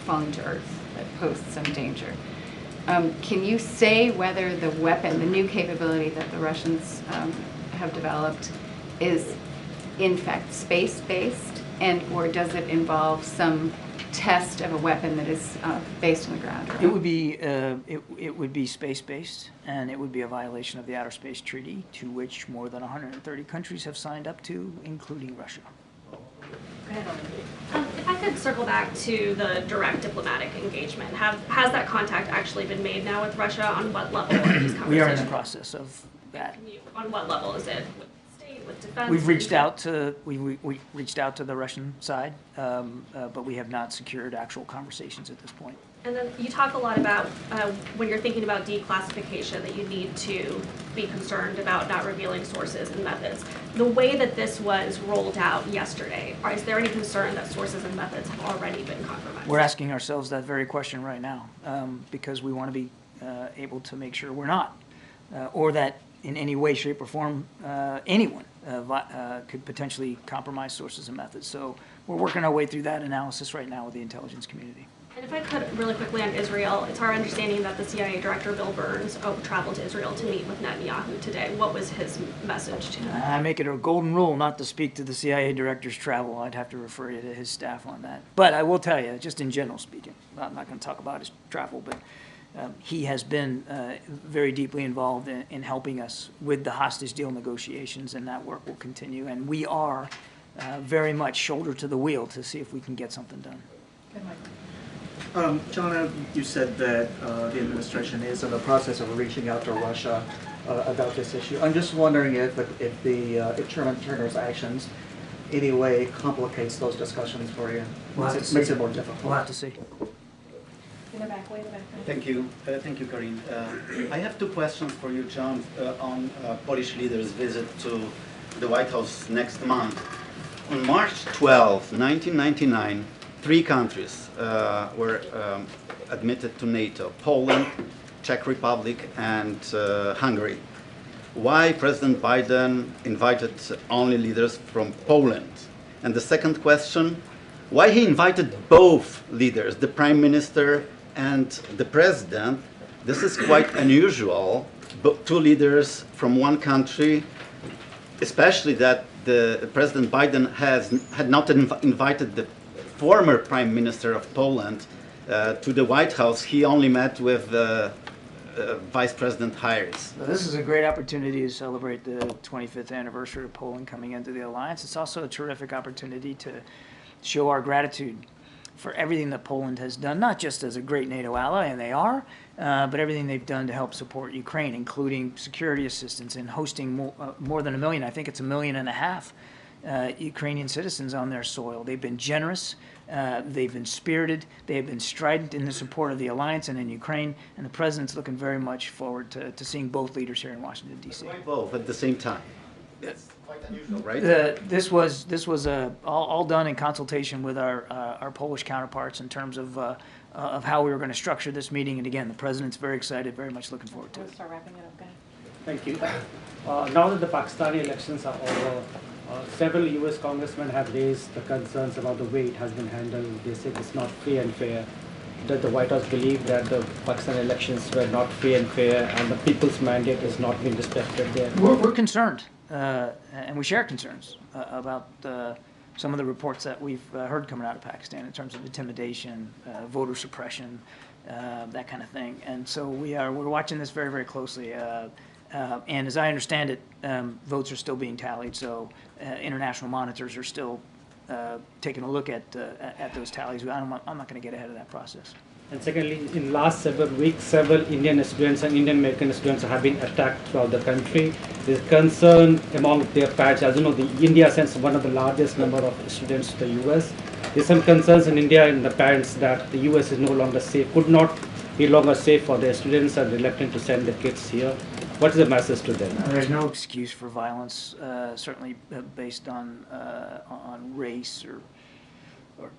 falling to Earth, that posed some danger. Can you say whether the weapon, the new capability that the Russians have developed, is in fact space-based, or does it involve some test of a weapon that is based on the ground? It would be space-based, and it would be a violation of the Outer Space Treaty, to which more than 130 countries have signed up to, including Russia. If I could circle back to the direct diplomatic engagement, has that contact actually been made now with Russia? On what level are these conversations? We are in the process of that. On what level is it? With state, with defense? We've reached out to we reached out to the Russian side, but we have not secured actual conversations at this point. And then you talk a lot about when you're thinking about declassification that you need to be concerned about not revealing sources and methods. The way that this was rolled out yesterday, is there any concern that sources and methods have already been compromised? We're asking ourselves that very question right now because we want to be able to make sure we're not, or that in any way, shape, or form anyone could potentially compromise sources and methods. So we're working our way through that analysis right now with the intelligence community. And if I could, really quickly on Israel, it's our understanding that the CIA Director, Bill Burns, traveled to Israel to meet with Netanyahu today. What was his message to him? I make it a golden rule not to speak to the CIA Director's travel. I'd have to refer you to his staff on that. But I will tell you, just in general speaking, I'm not going to talk about his travel, but he has been very deeply involved in helping us with the hostage deal negotiations, and that work will continue. And we are very much shoulder to the wheel to see if we can get something done. John, you said that the administration is in the process of reaching out to Russia about this issue. I'm just wondering if Chairman Turner's actions in any way complicates those discussions for you, makes it more difficult. We'll have to see. In the back, way in the back. Thank you, Karine. I have two questions for you, John, on Polish leaders' visit to the White House next month. On March 12, 1999, 3 countries were admitted to NATO: Poland, Czech Republic, and Hungary. Why President Biden invited only leaders from Poland? And the second question, why he invited both leaders, the Prime Minister and the President? This is quite unusual, but 2 leaders from one country, especially that the President Biden had not invited the former Prime Minister of Poland to the White House. He only met with Vice President Harris. This is a great opportunity to celebrate the 25th anniversary of Poland coming into the alliance. It's also a terrific opportunity to show our gratitude for everything that Poland has done, not just as a great NATO ally, and they are, but everything they've done to help support Ukraine, including security assistance and hosting more than 1 million, I think it's 1.5 million, Ukrainian citizens on their soil. They've been generous, they've been spirited, they have been strident in the support of the alliance and in Ukraine, and the President's looking very much forward to seeing both leaders here in Washington, D.C. Both at the same time. That's quite unusual, right? This was all done in consultation with our Polish counterparts in terms of how we were going to structure this meeting. And again, the President's very excited, very much looking forward to it. Start wrapping it up, guys. Thank you. Now that the Pakistani elections are over, several U.S. congressmen have raised the concerns about the way it has been handled. They say it's not free and fair. Does the White House believe that the Pakistan elections were not free and fair and the people's mandate is not being respected there? We're concerned, and we share concerns about some of the reports that we've heard coming out of Pakistan in terms of intimidation, voter suppression, that kind of thing. And so we're watching this very, very closely. And as I understand it, votes are still being tallied, so international monitors are still taking a look at those tallies. I'm not going to get ahead of that process. And secondly, in last several weeks, several Indian students and Indian American students have been attacked throughout the country. There's concern among their parents. As you know, India sends one of the largest number of students to the U.S. There's some concerns in India and the parents that the U.S. is no longer safe, could not be longer safe for their students and reluctant to send their kids here. What is the message to them? There's no excuse for violence, certainly based on race or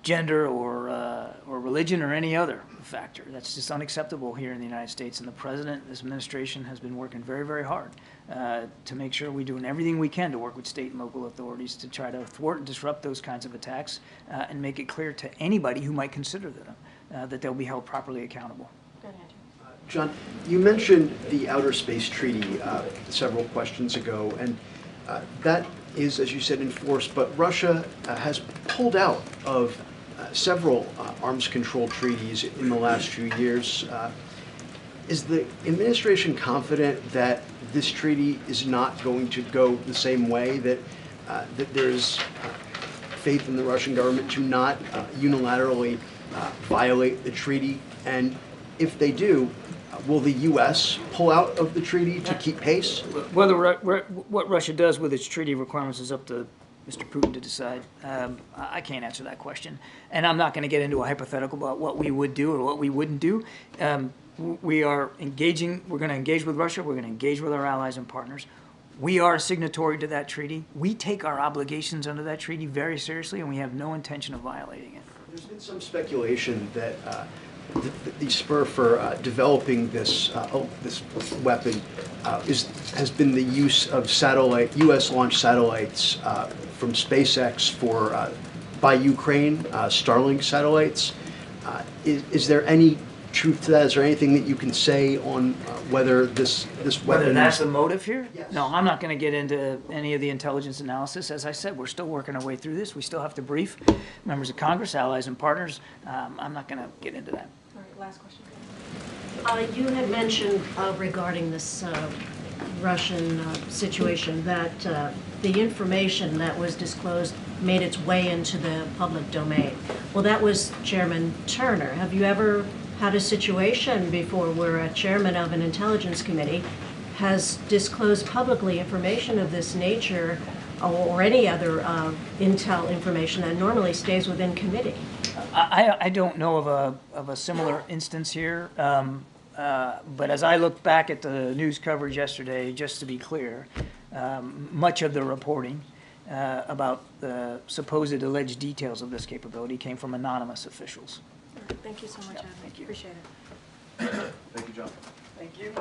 gender or religion or any other factor. That's just unacceptable here in the United States. And the President, this administration, has been working very, very hard to make sure we're doing everything we can to work with state and local authorities to try to thwart and disrupt those kinds of attacks and make it clear to anybody who might consider them that they'll be held properly accountable. John, you mentioned the Outer Space Treaty several questions ago, and that is, as you said, enforced, but Russia has pulled out of several arms control treaties in the last few years. Is the administration confident that this treaty is not going to go the same way, that there's faith in the Russian government to not unilaterally violate the treaty? And if they do, will the U.S. pull out of the treaty to keep pace? What Russia does with its treaty requirements is up to Mr. Putin to decide. I can't answer that question. And I'm not going to get into a hypothetical about what we would do or what we wouldn't do. We are engaging. We're going to engage with Russia. We're going to engage with our allies and partners. We are a signatory to that treaty. We take our obligations under that treaty very seriously, and we have no intention of violating it. There's been some speculation that the spur for developing this this weapon has been the use of U.S. launched satellites from SpaceX by Ukraine, Starlink satellites. Is there any truth to that? Is there anything that you can say on whether this weapon? Whether that's the motive here? Yes. No, I'm not going to get into any of the intelligence analysis. As I said, we're still working our way through this. We still have to brief members of Congress, allies, and partners. I'm not going to get into that. All right, last question. You had mentioned regarding this Russian situation that the information that was disclosed made its way into the public domain. Well, that was Chairman Turner. Have you ever had a situation before where a chairman of an intelligence committee has disclosed publicly information of this nature or any other intel information that normally stays within committee? I don't know of a similar instance here, but as I look back at the news coverage yesterday, just to be clear, much of the reporting about the supposed alleged details of this capability came from anonymous officials. Thank you so much, Adam. Thank you. Appreciate it. Thank you, John. Thank you.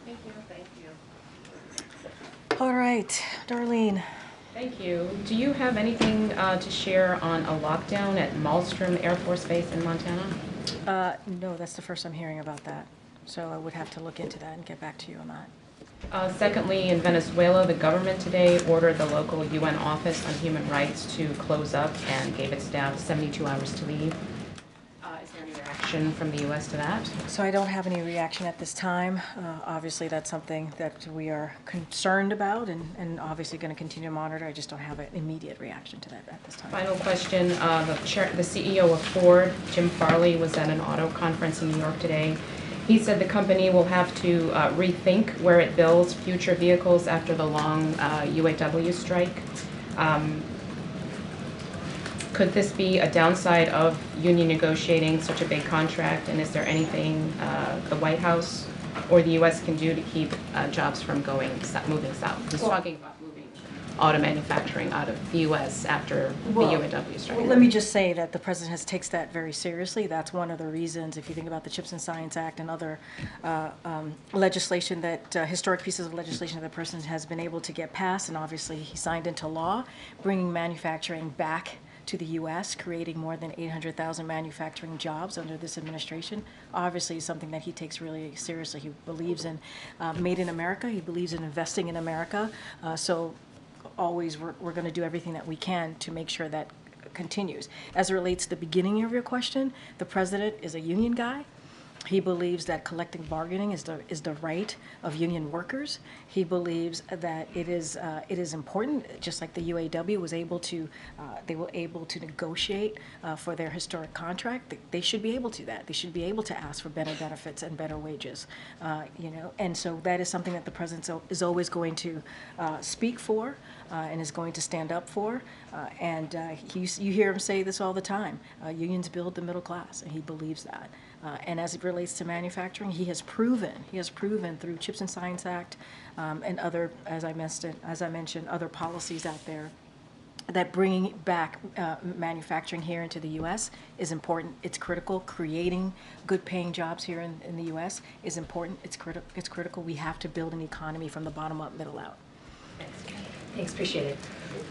Thank you. Thank you. All right, Darlene. Thank you. Do you have anything to share on a lockdown at Malmstrom Air Force Base in Montana? No, that's the first I'm hearing about that. So I would have to look into that and get back to you on that. Secondly, in Venezuela, the government today ordered the local UN Office on Human Rights to close up and gave its staff 72 hours to leave. Is there Any reaction from the U.S. to that? So I don't have any reaction at this time. Obviously, that's something that we are concerned about and obviously going to continue to monitor. I just don't have an immediate reaction to that at this time. Final question. The CEO of Ford, Jim Farley, was at an auto conference in New York today. He said the company will have to rethink where it builds future vehicles after the long UAW strike. Could this be a downside of union negotiating such a big contract? And is there anything the White House or the U.S. can do to keep jobs from moving south? He's talking about moving auto manufacturing out of the U.S. after the UAW strike. Well, let me just say that the president takes that very seriously. That's one of the reasons, if you think about the Chips and Science Act and other legislation that, historic pieces of legislation that the president has been able to get passed, and obviously he signed into law, bringing manufacturing back to the U.S., creating more than 800,000 manufacturing jobs under this administration, obviously is something that he takes really seriously. He believes in Made in America. He believes in investing in America. So always we're going to do everything that we can to make sure that continues. As it relates to the beginning of your question, the president is a union guy. He believes that collective bargaining is the right of union workers. He believes that it is important, just like the UAW was able to, they were able to negotiate for their historic contract. They should be able to that. They should be able to ask for better benefits and better wages, And so that is something that the president is always going to speak for and is going to stand up for. You hear him say this all the time. Unions build the middle class, and he believes that. And as it relates to manufacturing, he has proven through Chips and Science Act and other, as I mentioned, other policies out there, that bringing back manufacturing here into the U.S. is important. It's critical. Creating good-paying jobs here in the U.S. is important. It's critical. We have to build an economy from the bottom up, middle out. Thanks, appreciate it.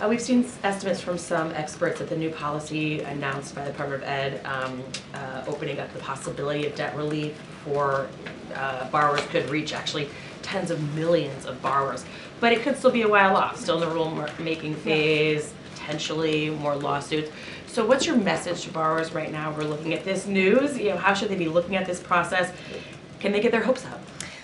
We've seen estimates from some experts that the new policy announced by the Department of Ed opening up the possibility of debt relief for borrowers could reach actually tens of millions of borrowers. But it could still be a while off, still in the rule-making phase, potentially more lawsuits. So what's your message to borrowers right now? We're looking at this news. How should they be looking at this process? Can they get their hopes up?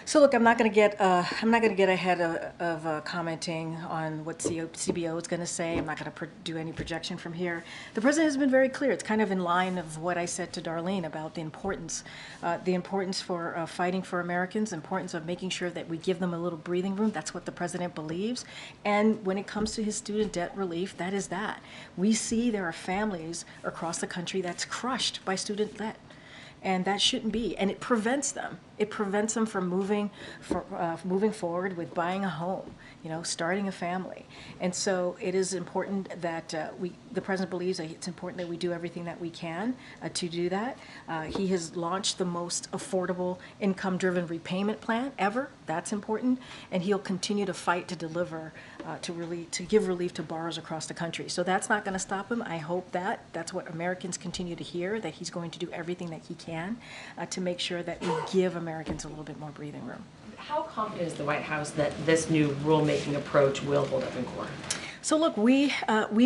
So look, I'm not going to get ahead of commenting on what CBO is going to say. I'm not going to do any projection from here. The president has been very clear. It's kind of in line of what I said to Darlene about the importance for fighting for Americans, the importance of making sure that we give them a little breathing room. That's what the president believes. And when it comes to his student debt relief, that is that. We see there are families across the country that's crushed by student debt. And that shouldn't be, and it prevents them. It prevents them from moving forward with buying a home, starting a family. And so it is important that the president believes that it's important that we do everything that we can to do that. He has launched the most affordable income-driven repayment plan ever. That's important, and he'll continue to fight to deliver, to give relief to borrowers across the country. So that's not going to stop him. I hope that's what Americans continue to hear, that he's going to do everything that he can to make sure that we give Americans a little bit more breathing room. How confident is the White House that this new rulemaking approach will hold up in court? So look, we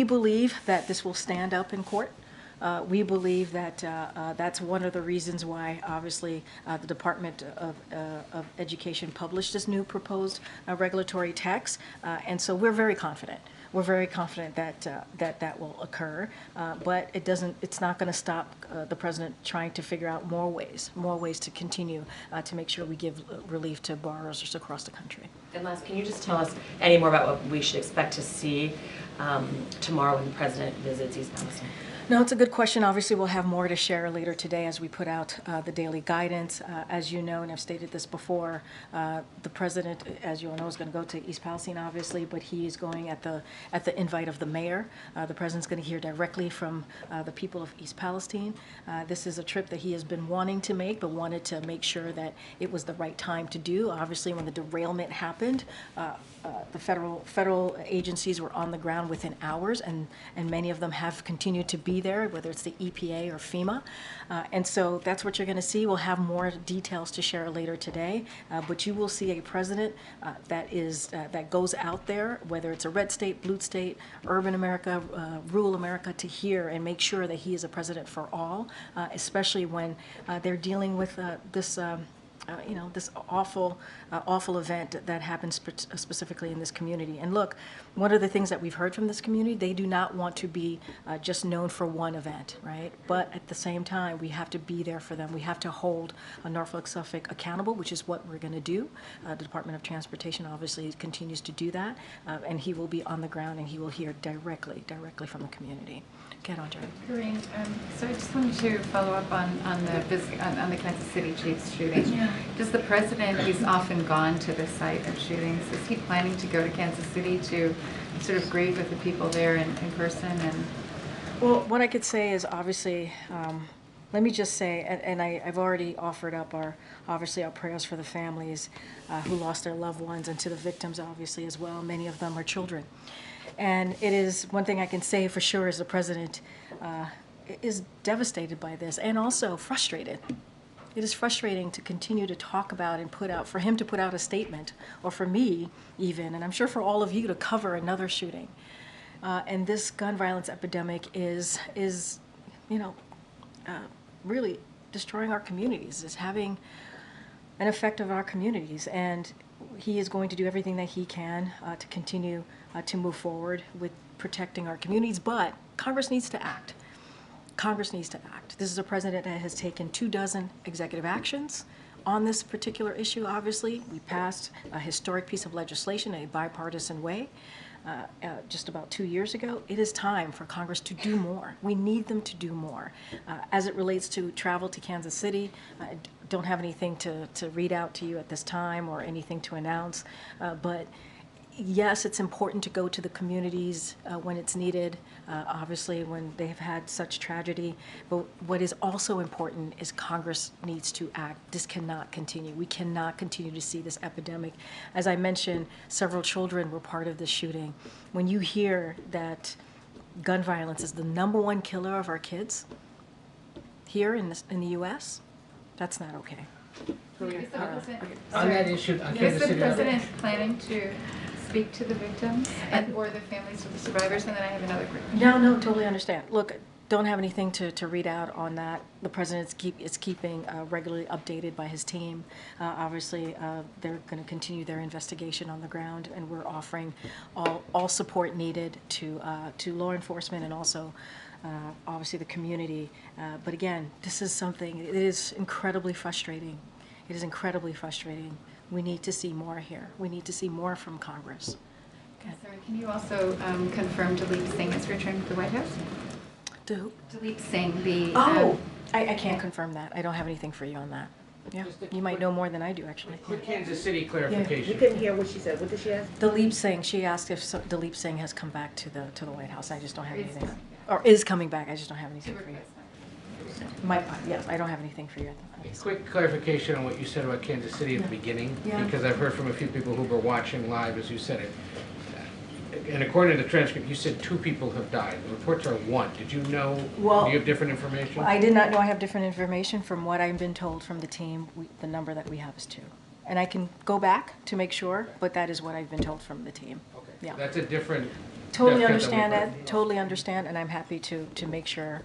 believe that this will stand up in court. We believe that that's one of the reasons why, obviously, the Department of Education published this new proposed regulatory text, and so we're very confident. We're very confident that will occur, but it's not going to stop the president trying to figure out more ways to continue to make sure we give relief to borrowers across the country. And last, can you just tell us any more about what we should expect to see tomorrow when the president visits East Palestine? No, it's a good question. Obviously, we'll have more to share later today as we put out the daily guidance. As you know, and I've stated this before, the president, as you all know, is going to go to East Palestine, obviously, but he is going at the invite of the mayor. The president's going to hear directly from the people of East Palestine. This is a trip that he has been wanting to make, but wanted to make sure that it was the right time to do. Obviously, when the derailment happened, the federal agencies were on the ground within hours, and many of them have continued to be there, whether it's the EPA or FEMA. And so that's what you're going to see. We'll have more details to share later today, but you will see a president that goes out there, whether it's a red state, blue state, urban America, rural America, to hear and make sure that he is a president for all, especially when they're dealing with this awful event that happens specifically in this community. And look, one of the things that we've heard from this community, they do not want to be just known for one event, right? But at the same time, we have to be there for them. We have to hold Norfolk Suffolk accountable, which is what we're going to do. The Department of Transportation obviously continues to do that, and he will be on the ground and he will hear directly from the community. Get on, Jerry. Karine, so I just wanted to follow up on the Kansas City Chiefs shooting. Yeah. Does the president, he's often gone to the site of shootings, is he planning to go to Kansas City to sort of grieve with the people there in person? And well, what I could say is obviously, let me just say, and I've already offered up our prayers for the families who lost their loved ones, and to the victims obviously as well. Many of them are children. And it is one thing I can say for sure is the president is devastated by this and also frustrated. It is frustrating to continue to talk about and for him to put out a statement, or for me even, and I'm sure for all of you, to cover another shooting. And this gun violence epidemic is really destroying our communities. It's having an effect on our communities, and he is going to do everything that he can to continue to move forward with protecting our communities, but Congress needs to act. Congress needs to act. This is a president that has taken 24 executive actions on this particular issue, obviously. We passed a historic piece of legislation in a bipartisan way just about 2 years ago. It is time for Congress to do more. We need them to do more. As it relates to travel to Kansas City, I don't have anything to read out to you at this time or anything to announce, but yes, it's important to go to the communities when it's needed, obviously when they have had such tragedy. But what is also important is Congress needs to act. This cannot continue. We cannot continue to see this epidemic. As I mentioned, several children were part of this shooting. When you hear that gun violence is the #1 killer of our kids here in the U.S., that's not okay. On that issue, is the president planning to speak to the victims or the families of the survivors? And then I have another quick question. No, totally understand. Look, don't have anything to read out on that. The president is keeping regularly updated by his team. Obviously, they're going to continue their investigation on the ground, and we're offering all support needed to law enforcement and also obviously the community. But again, this is something, it is incredibly frustrating. It is incredibly frustrating. We need to see more here. We need to see more from Congress. Okay. Sorry, can you also confirm Dalip Singh is returned to the White House? Dalip Singh, the... I can't confirm that. I don't have anything for you on that. Yeah, you might know more than I do, actually. Quick Kansas City clarification. We couldn't hear what she said. What did she ask? Dalip Singh, she asked if Dalip Singh has come back to the White House. I just don't have anything. Or is coming back. I just don't have anything for you. Yes, I don't have anything for you. Quick clarification on what you said about Kansas City at the beginning, because I've heard from a few people who were watching live as you said it. And according to the transcript, you said 2 people have died. The reports are 1. Did you know? Do you have different information? I did not know. I have different information. From what I've been told from the team, the number that we have is 2. And I can go back to make sure, but that is what I've been told from the team. Okay. Yeah. That's a different... Totally understand that. Totally understand, and I'm happy to make sure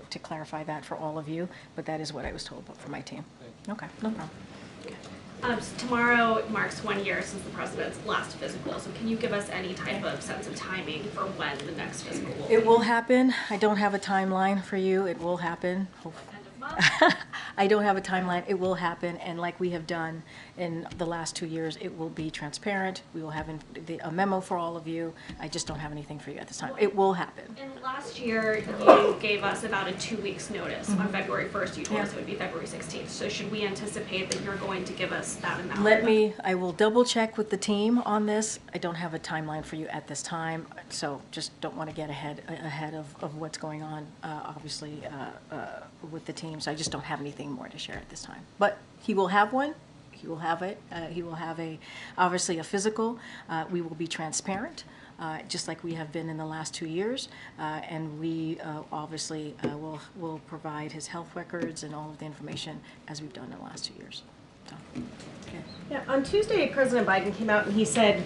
to clarify that for all of you. But that is what I was told from my team. Okay, no problem. Tomorrow marks 1 year since the president's last physical. So can you give us any type of sense of timing for when the next physical will be? It will happen. I don't have a timeline for you. It will happen. I don't have a timeline. It will happen, and like we have done in the last 2 years, it will be transparent. We will have a memo for all of you. I just don't have anything for you at this time. It will happen. And last year, you gave us about a 2 weeks notice. On February 1st, you told us it would be February 16th. So should we anticipate that you're going to give us that amount? I will double check with the team on this. I don't have a timeline for you at this time, so just don't want to get ahead of what's going on, obviously, with the team. So I just don't have anything more to share at this time. But he will have one. He will have it. He will have obviously a physical. We will be transparent. just like we have been in the last 2 years. And we obviously will provide his health records and all of the information as we've done in the last 2 years. So, okay. Yeah, on Tuesday, President Biden came out and he said,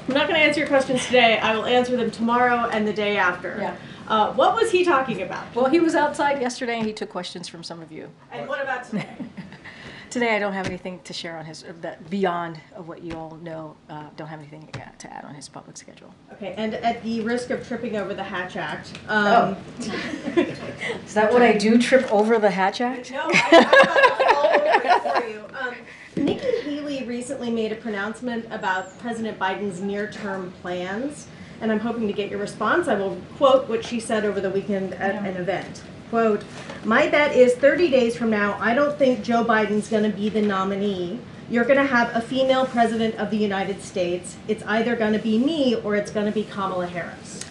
I'm not going to answer your questions today. I will answer them tomorrow and the day after. Yeah. What was he talking about? Well, he was outside yesterday and he took questions from some of you. And what about today? Today, I don't have anything to share on his, that beyond what you all know, don't have anything to add on his public schedule. Okay, and at the risk of tripping over the Hatch Act. Is that what I do, trip over the Hatch Act? No, I'm all over it for you. Nikki Haley recently made a pronouncement about President Biden's near-term plans, and I'm hoping to get your response. I will quote what she said over the weekend at an event. Quote, my bet is 30 days from now, I don't think Joe Biden's going to be the nominee. You're going to have a female president of the United States. It's either going to be me or it's going to be Kamala Harris.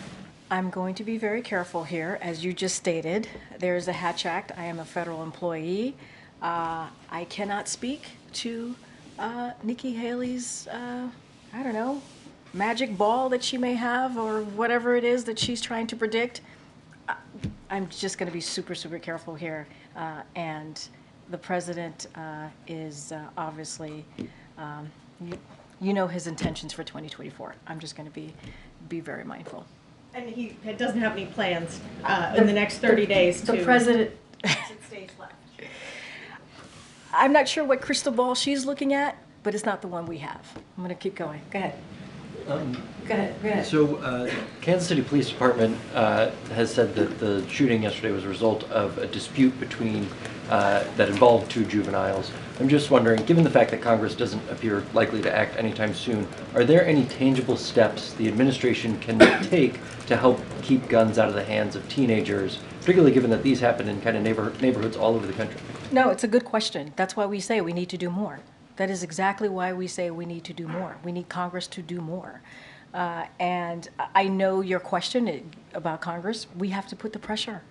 I'm going to be very careful here. As you just stated, there's a Hatch Act. I am a federal employee. I cannot speak to Nikki Haley's, I don't know, magic ball that she may have or whatever it is that she's trying to predict. I'm just going to be super, super careful here. And the president is obviously, you know his intentions for 2024. I'm just going to be very mindful. And he doesn't have any plans in the next 30 days to... The president... stage left. I'm not sure what crystal ball she's looking at, but it's not the one we have. I'm going to keep going. Go ahead. Go ahead. So, Kansas City Police Department has said that the shooting yesterday was a result of a dispute between that involved 2 juveniles. I'm just wondering, given the fact that Congress doesn't appear likely to act anytime soon, are there any tangible steps the administration can take to help keep guns out of the hands of teenagers, particularly given that these happen in kind of neighborhoods all over the country? No, it's a good question. That's why we say we need to do more. That is exactly why we say we need to do more. We need Congress to do more. And I know your question about Congress. We have to put the pressure.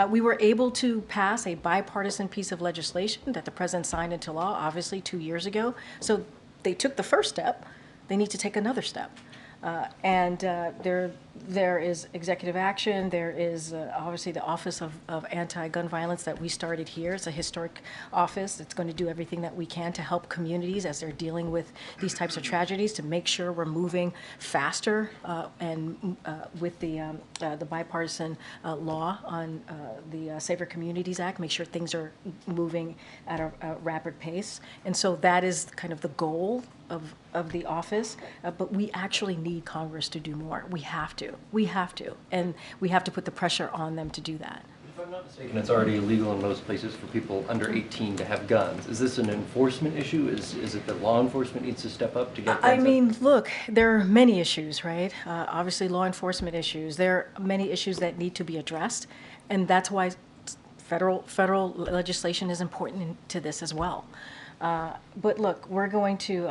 We were able to pass a bipartisan piece of legislation that the president signed into law, obviously, 2 years ago. So they took the first step. They need to take another step. There is executive action. There is obviously the Office of Anti-Gun Violence that we started here. It's a historic office. It's going to do everything that we can to help communities as they're dealing with these types of tragedies, to make sure we're moving faster and with the bipartisan law on the Safer Communities Act, make sure things are moving at a rapid pace. And so that is kind of the goal of the office, but we actually need Congress to do more. We have to. And we have to put the pressure on them to do that. If I'm not mistaken, it's already illegal in most places for people under 18 to have guns. Is this an enforcement issue? Is it that law enforcement needs to step up to get guns? I mean, look, there are many issues, right? Obviously, law enforcement issues. There are many issues that need to be addressed, and that's why federal legislation is important to this as well. But look, we're going to,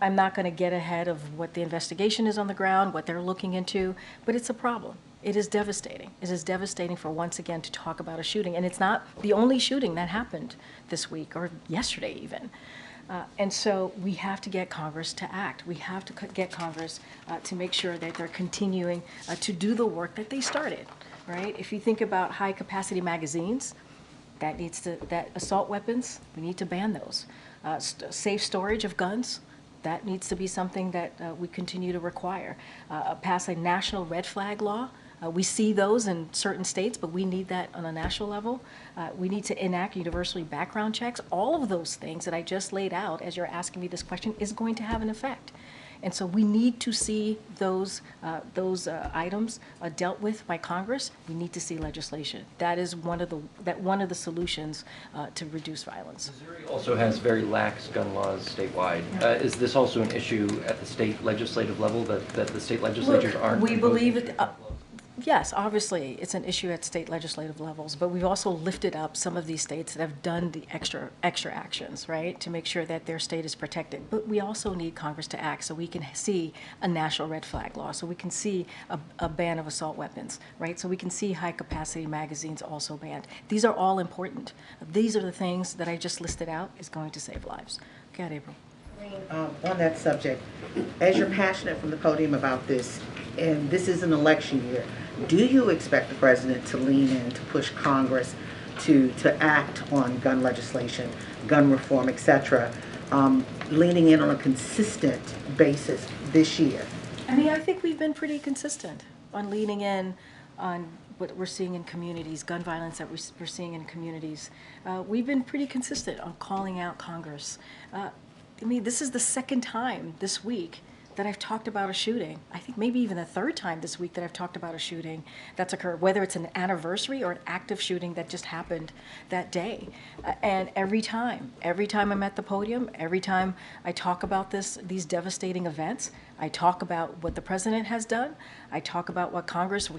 I'm not going to get ahead of what the investigation is on the ground, what they're looking into, but it's a problem. It is devastating. It is devastating for once again to talk about a shooting. And it's not the only shooting that happened this week or yesterday even. And so we have to get Congress to act. We have to get Congress to make sure that they're continuing to do the work that they started, right? If you think about high capacity magazines, that assault weapons, we need to ban those. Safe storage of guns, that needs to be something that we continue to require. Pass a national red flag law. We see those in certain states, but we need that on a national level. We need to enact universally background checks. All of those things that I just laid out as you're asking me this question is going to have an effect. And so we need to see those items dealt with by Congress. We need to see legislation. That is one of the solutions to reduce violence. Missouri also has very lax gun laws statewide. Is this also an issue at the state legislative level that the state legislatures aren't? We believe it. Yes, obviously, it's an issue at state legislative levels, but we've also lifted up some of these states that have done the extra actions, right, to make sure that their state is protected. But we also need Congress to act so we can see a national red flag law, so we can see a ban of assault weapons, right, so we can see high-capacity magazines also banned. These are all important. These are the things that I just listed out is going to save lives. Go ahead, April. On that subject, as you're passionate from the podium about this, and this is an election year, do you expect the president to lean in to push Congress to act on gun legislation, gun reform, etc., leaning in on a consistent basis this year? I mean, I think we've been pretty consistent on leaning in on what we're seeing in communities, gun violence that we're seeing in communities. We've been pretty consistent on calling out Congress. I mean, this is the second time this week that I've talked about a shooting. I think maybe even the third time this week that I've talked about a shooting that's occurred, whether it's an anniversary or an active shooting that just happened that day. And every time I'm at the podium, every time I talk about these devastating events, I talk about what the president has done, I talk about what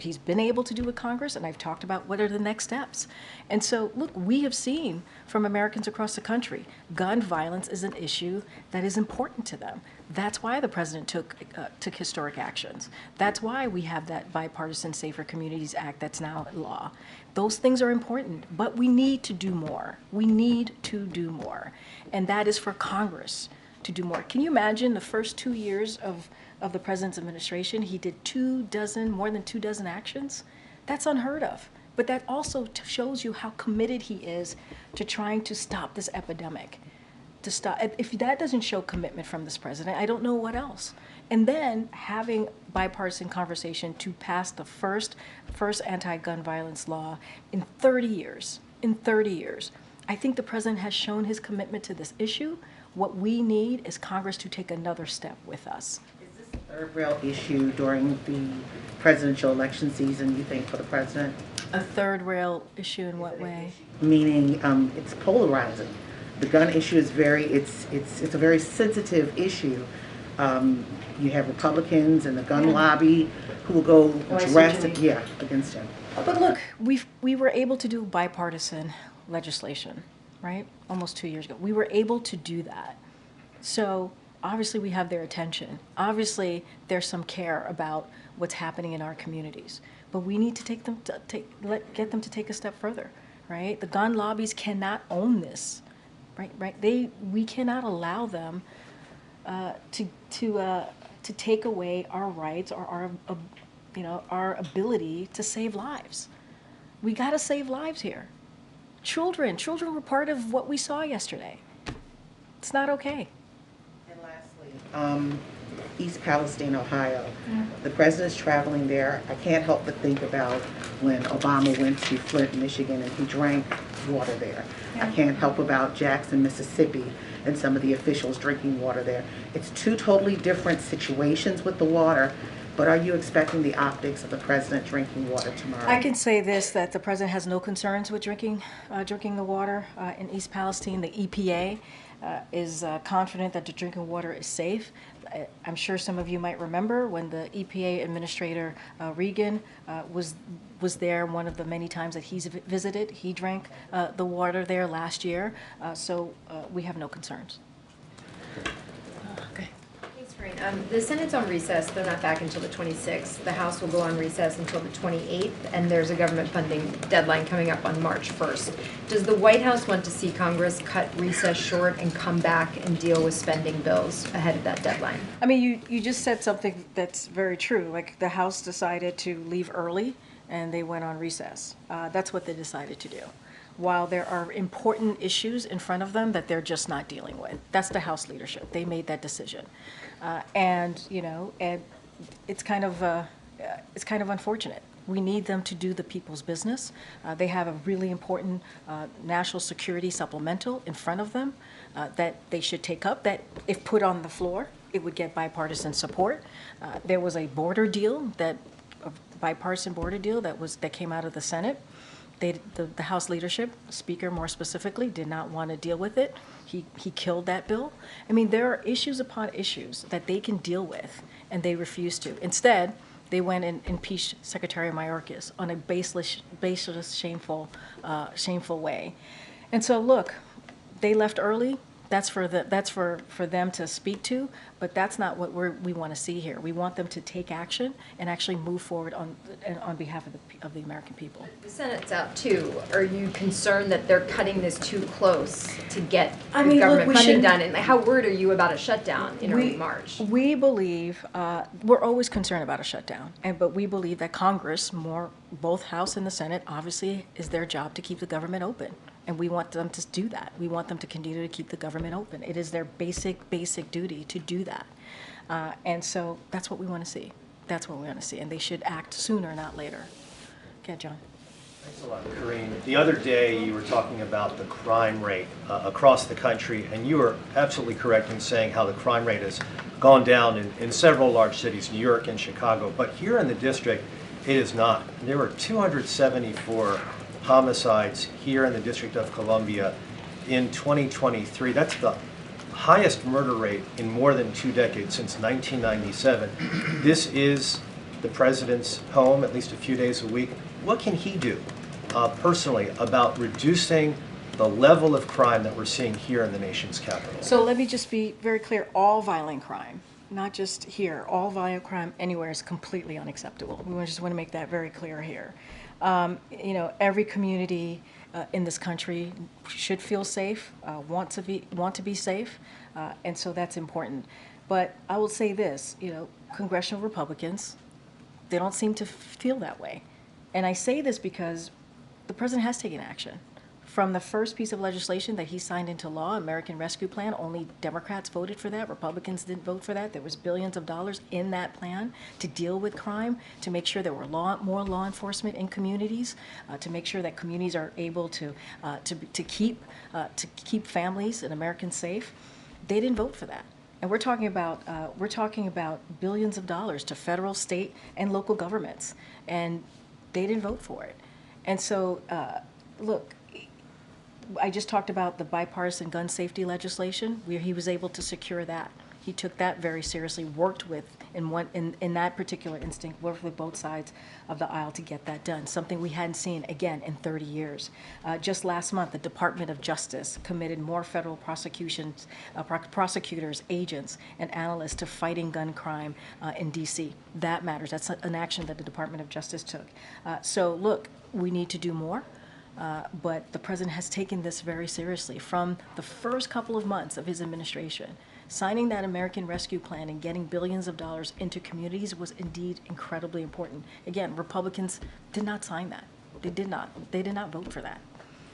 he's been able to do with Congress, and I've talked about what are the next steps. And so, look, we have seen from Americans across the country, gun violence is an issue that is important to them. That's why the president took historic actions. That's why we have that bipartisan Safer Communities Act that's now law. Those things are important, but we need to do more. We need to do more. And that is for Congress to do more. Can you imagine the first 2 years of the president's administration, he did more than 24 actions? That's unheard of. But that also shows you how committed he is to trying to stop this epidemic. To stop. If that doesn't show commitment from this president, I don't know what else. And then having bipartisan conversation to pass the first anti-gun violence law in 30 years. In 30 years. I think the president has shown his commitment to this issue. What we need is Congress to take another step with us. Is this a third rail issue during the presidential election season, you think, for the president? A third rail issue in what way? Meaning it's polarizing. The gun issue is it's a very sensitive issue. You have Republicans and the gun lobby who will go drastic, against him. But look, we were able to do bipartisan legislation, right? Almost 2 years ago. We were able to do that. So obviously we have their attention. Obviously there's some care about what's happening in our communities. But we need to get them to take a step further, right? The gun lobbies cannot own this. Right. We cannot allow them to take away our rights or our ability to save lives. We got to save lives here. Children were part of what we saw yesterday. It's not okay. And lastly, East Palestine, Ohio. The president's traveling there. I can't help but think about when Obama went to Flint, Michigan, and he drank water there. I can't help about Jackson, Mississippi, and some of the officials drinking water there. It's two totally different situations with the water, but are you expecting the optics of the president drinking water tomorrow? I can say this, that the president has no concerns with drinking the water in East Palestine. The EPA is confident that the drinking water is safe. I'm sure some of you might remember when the EPA Administrator Regan was there one of the many times that he's visited. He drank the water there last year, so we have no concerns. Okay. Thanks, Karine. The Senate's on recess. They're not back until the 26th. The House will go on recess until the 28th, and there's a government funding deadline coming up on March 1st. Does the White House want to see Congress cut recess short and come back and deal with spending bills ahead of that deadline? I mean, you just said something that's very true. Like, the House decided to leave early, and they went on recess. That's what they decided to do. While there are important issues in front of them that they're just not dealing with. That's the House leadership. They made that decision. And it's kind of unfortunate. We need them to do the people's business. They have a really important national security supplemental in front of them that they should take up, that if put on the floor, it would get bipartisan support. There was a border deal, a bipartisan border deal that came out of the Senate. The House leadership, Speaker more specifically, did not want to deal with it. He killed that bill. I mean, there are issues upon issues that they can deal with, and they refuse to. Instead, they went and impeached Secretary Mayorkas on a baseless, shameful way. And so, look, they left early. That's for them to speak to, but that's not what we want to see here. We want them to take action and actually move forward on behalf of the American people. The Senate's out too. Are you concerned that they're cutting this too close to get look, government funding done? And how worried are you about a shutdown in early March? We believe, we're always concerned about a shutdown, but we believe that Congress, both House and the Senate, obviously is their job to keep the government open. And we want them to do that. We want them to continue to keep the government open. It is their basic duty to do that. And so that's what we want to see. That's what we want to see. And they should act sooner, not later. Okay, John. Thanks a lot, Karine. The other day you were talking about the crime rate across the country, and you were absolutely correct in saying how the crime rate has gone down in several large cities, New York and Chicago. But here in the district, it is not. There were 274 homicides here in the District of Columbia in 2023. That's the highest murder rate in more than 2 decades, since 1997. This is the president's home, at least a few days a week. What can he do personally about reducing the level of crime that we're seeing here in the nation's capital? So let me just be very clear. All violent crime, not just here, all violent crime anywhere is completely unacceptable. We just want to make that very clear here. Every community in this country should feel safe, want to be safe, and so that's important. But I will say this, congressional Republicans, they don't seem to feel that way. And I say this because the president has taken action. From the first piece of legislation that he signed into law, American Rescue Plan, only Democrats voted for that. Republicans didn't vote for that. There was billions of dollars in that plan to deal with crime, to make sure there were more law enforcement in communities, to make sure that communities are able to keep families and Americans safe. They didn't vote for that. And we're talking about billions of dollars to federal, state, and local governments, and they didn't vote for it. And so, look. I just talked about the bipartisan gun safety legislation, where he was able to secure that. He took that very seriously, worked with, in that particular instinct, worked with both sides of the aisle to get that done, something we hadn't seen, again, in 30 years. Just last month, the Department of Justice committed more federal prosecutors, agents, and analysts to fighting gun crime in D.C. That matters. That's an action that the Department of Justice took. So, look, we need to do more. But the president has taken this very seriously. From the first couple of months of his administration, signing that American Rescue Plan and getting billions of dollars into communities was indeed incredibly important. Again, Republicans did not sign that. They did not vote for that.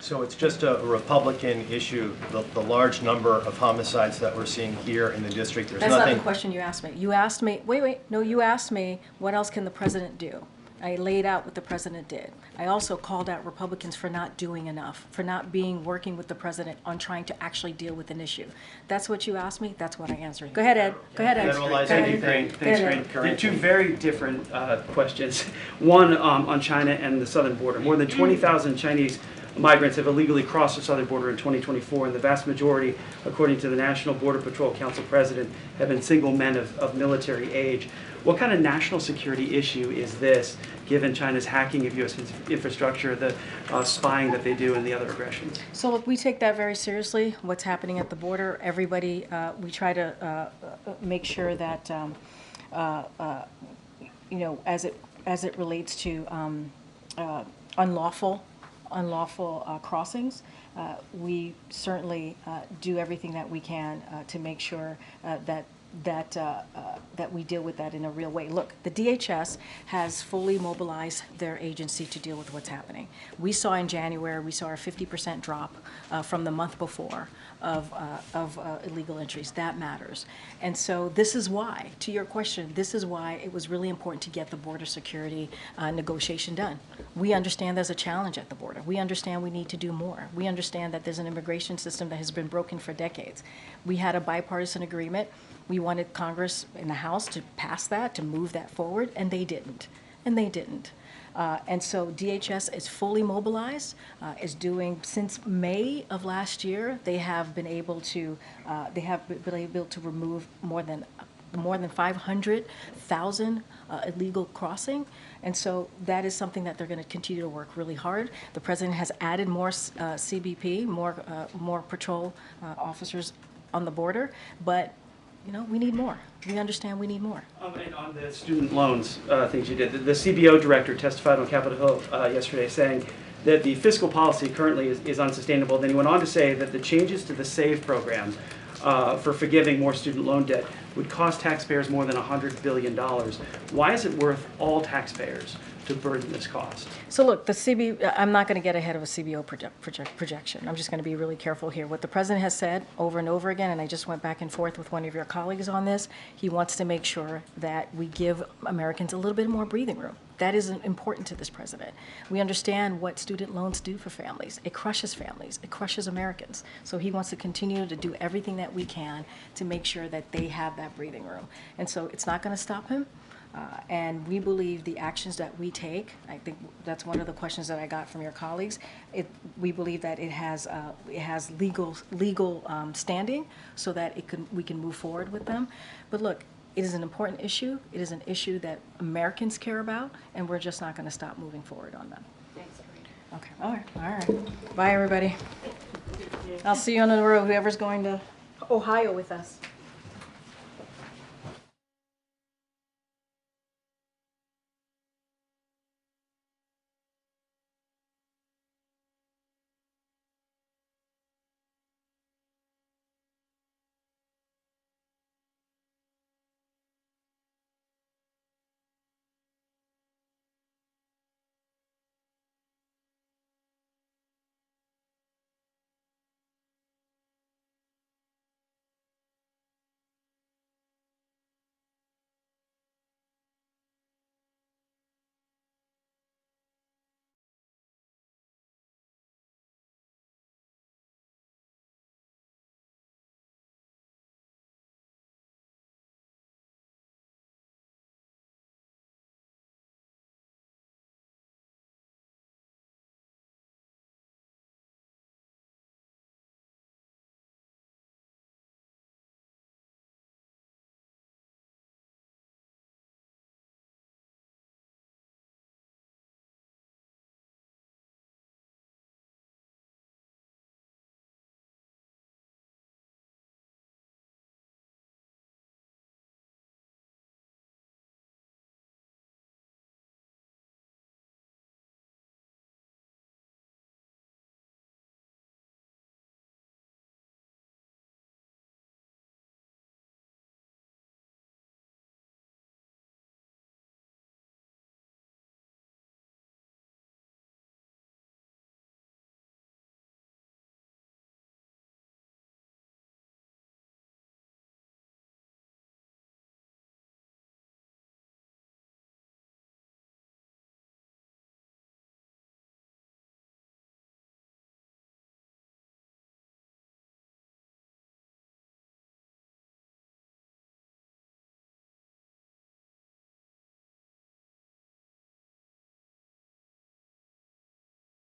So it's just a Republican issue, the large number of homicides that we're seeing here in the district. That's not the question you asked me. You asked me, you asked me, what else can the president do? I laid out what the president did. I also called out Republicans for not doing enough, for not working with the president on trying to actually deal with an issue. That's what you asked me. That's what I answered. Go ahead, Ed. Go ahead, Ed. Thank you, Karine. Thanks, Karine. Two very different questions. One on China and the southern border. More than 20,000 Chinese migrants have illegally crossed the southern border in 2024, and the vast majority, according to the National Border Patrol Council president, have been single men of military age. What kind of national security issue is this, given China's hacking of U.S. infrastructure, the spying that they do, and the other aggressions? So look, we take that very seriously, what's happening at the border. Everybody, we try to make sure that, as it relates to unlawful crossings, we certainly do everything that we can to make sure that we deal with that in a real way. Look, the DHS has fully mobilized their agency to deal with what's happening. We saw in January, a 50% drop from the month before of illegal entries. That matters. And so this is why, to your question, this is why it was really important to get the border security negotiation done. We understand there's a challenge at the border. We understand we need to do more. We understand that there's an immigration system that has been broken for decades. We had a bipartisan agreement. We wanted Congress and the House to pass that, to move that forward, and they didn't. And so DHS is fully mobilized, is doing, since May of last year, they have been able to remove more than 500,000 illegal crossing. And so that is something that they're going to continue to work really hard. The president has added more CBP, more patrol officers on the border, but we need more. We understand we need more. And on the student loans things you did, the CBO director testified on Capitol Hill yesterday saying that the fiscal policy currently is unsustainable. Then he went on to say that the changes to the SAVE program for forgiving more student loan debt would cost taxpayers more than $100 billion. Why is it worth all taxpayers to burden this cost? So look, I'm not going to get ahead of a CBO projection. I'm just going to be really careful here. What the president has said over and over again, and I just went back and forth with one of your colleagues on this, he wants to make sure that we give Americans a little bit more breathing room. That is important to this president. We understand what student loans do for families. It crushes families. It crushes Americans. So he wants to continue to do everything that we can to make sure that they have that breathing room. And so it's not going to stop him. And we believe the actions that we take, I think that's one of the questions that I got from your colleagues, we believe that it has legal standing so that we can move forward with them. But look, it is an important issue. It is an issue that Americans care about, and we're just not going to stop moving forward on them. Thanks, Karine. Okay, all right. Bye, everybody. I'll see you on the road, whoever's going to Ohio with us.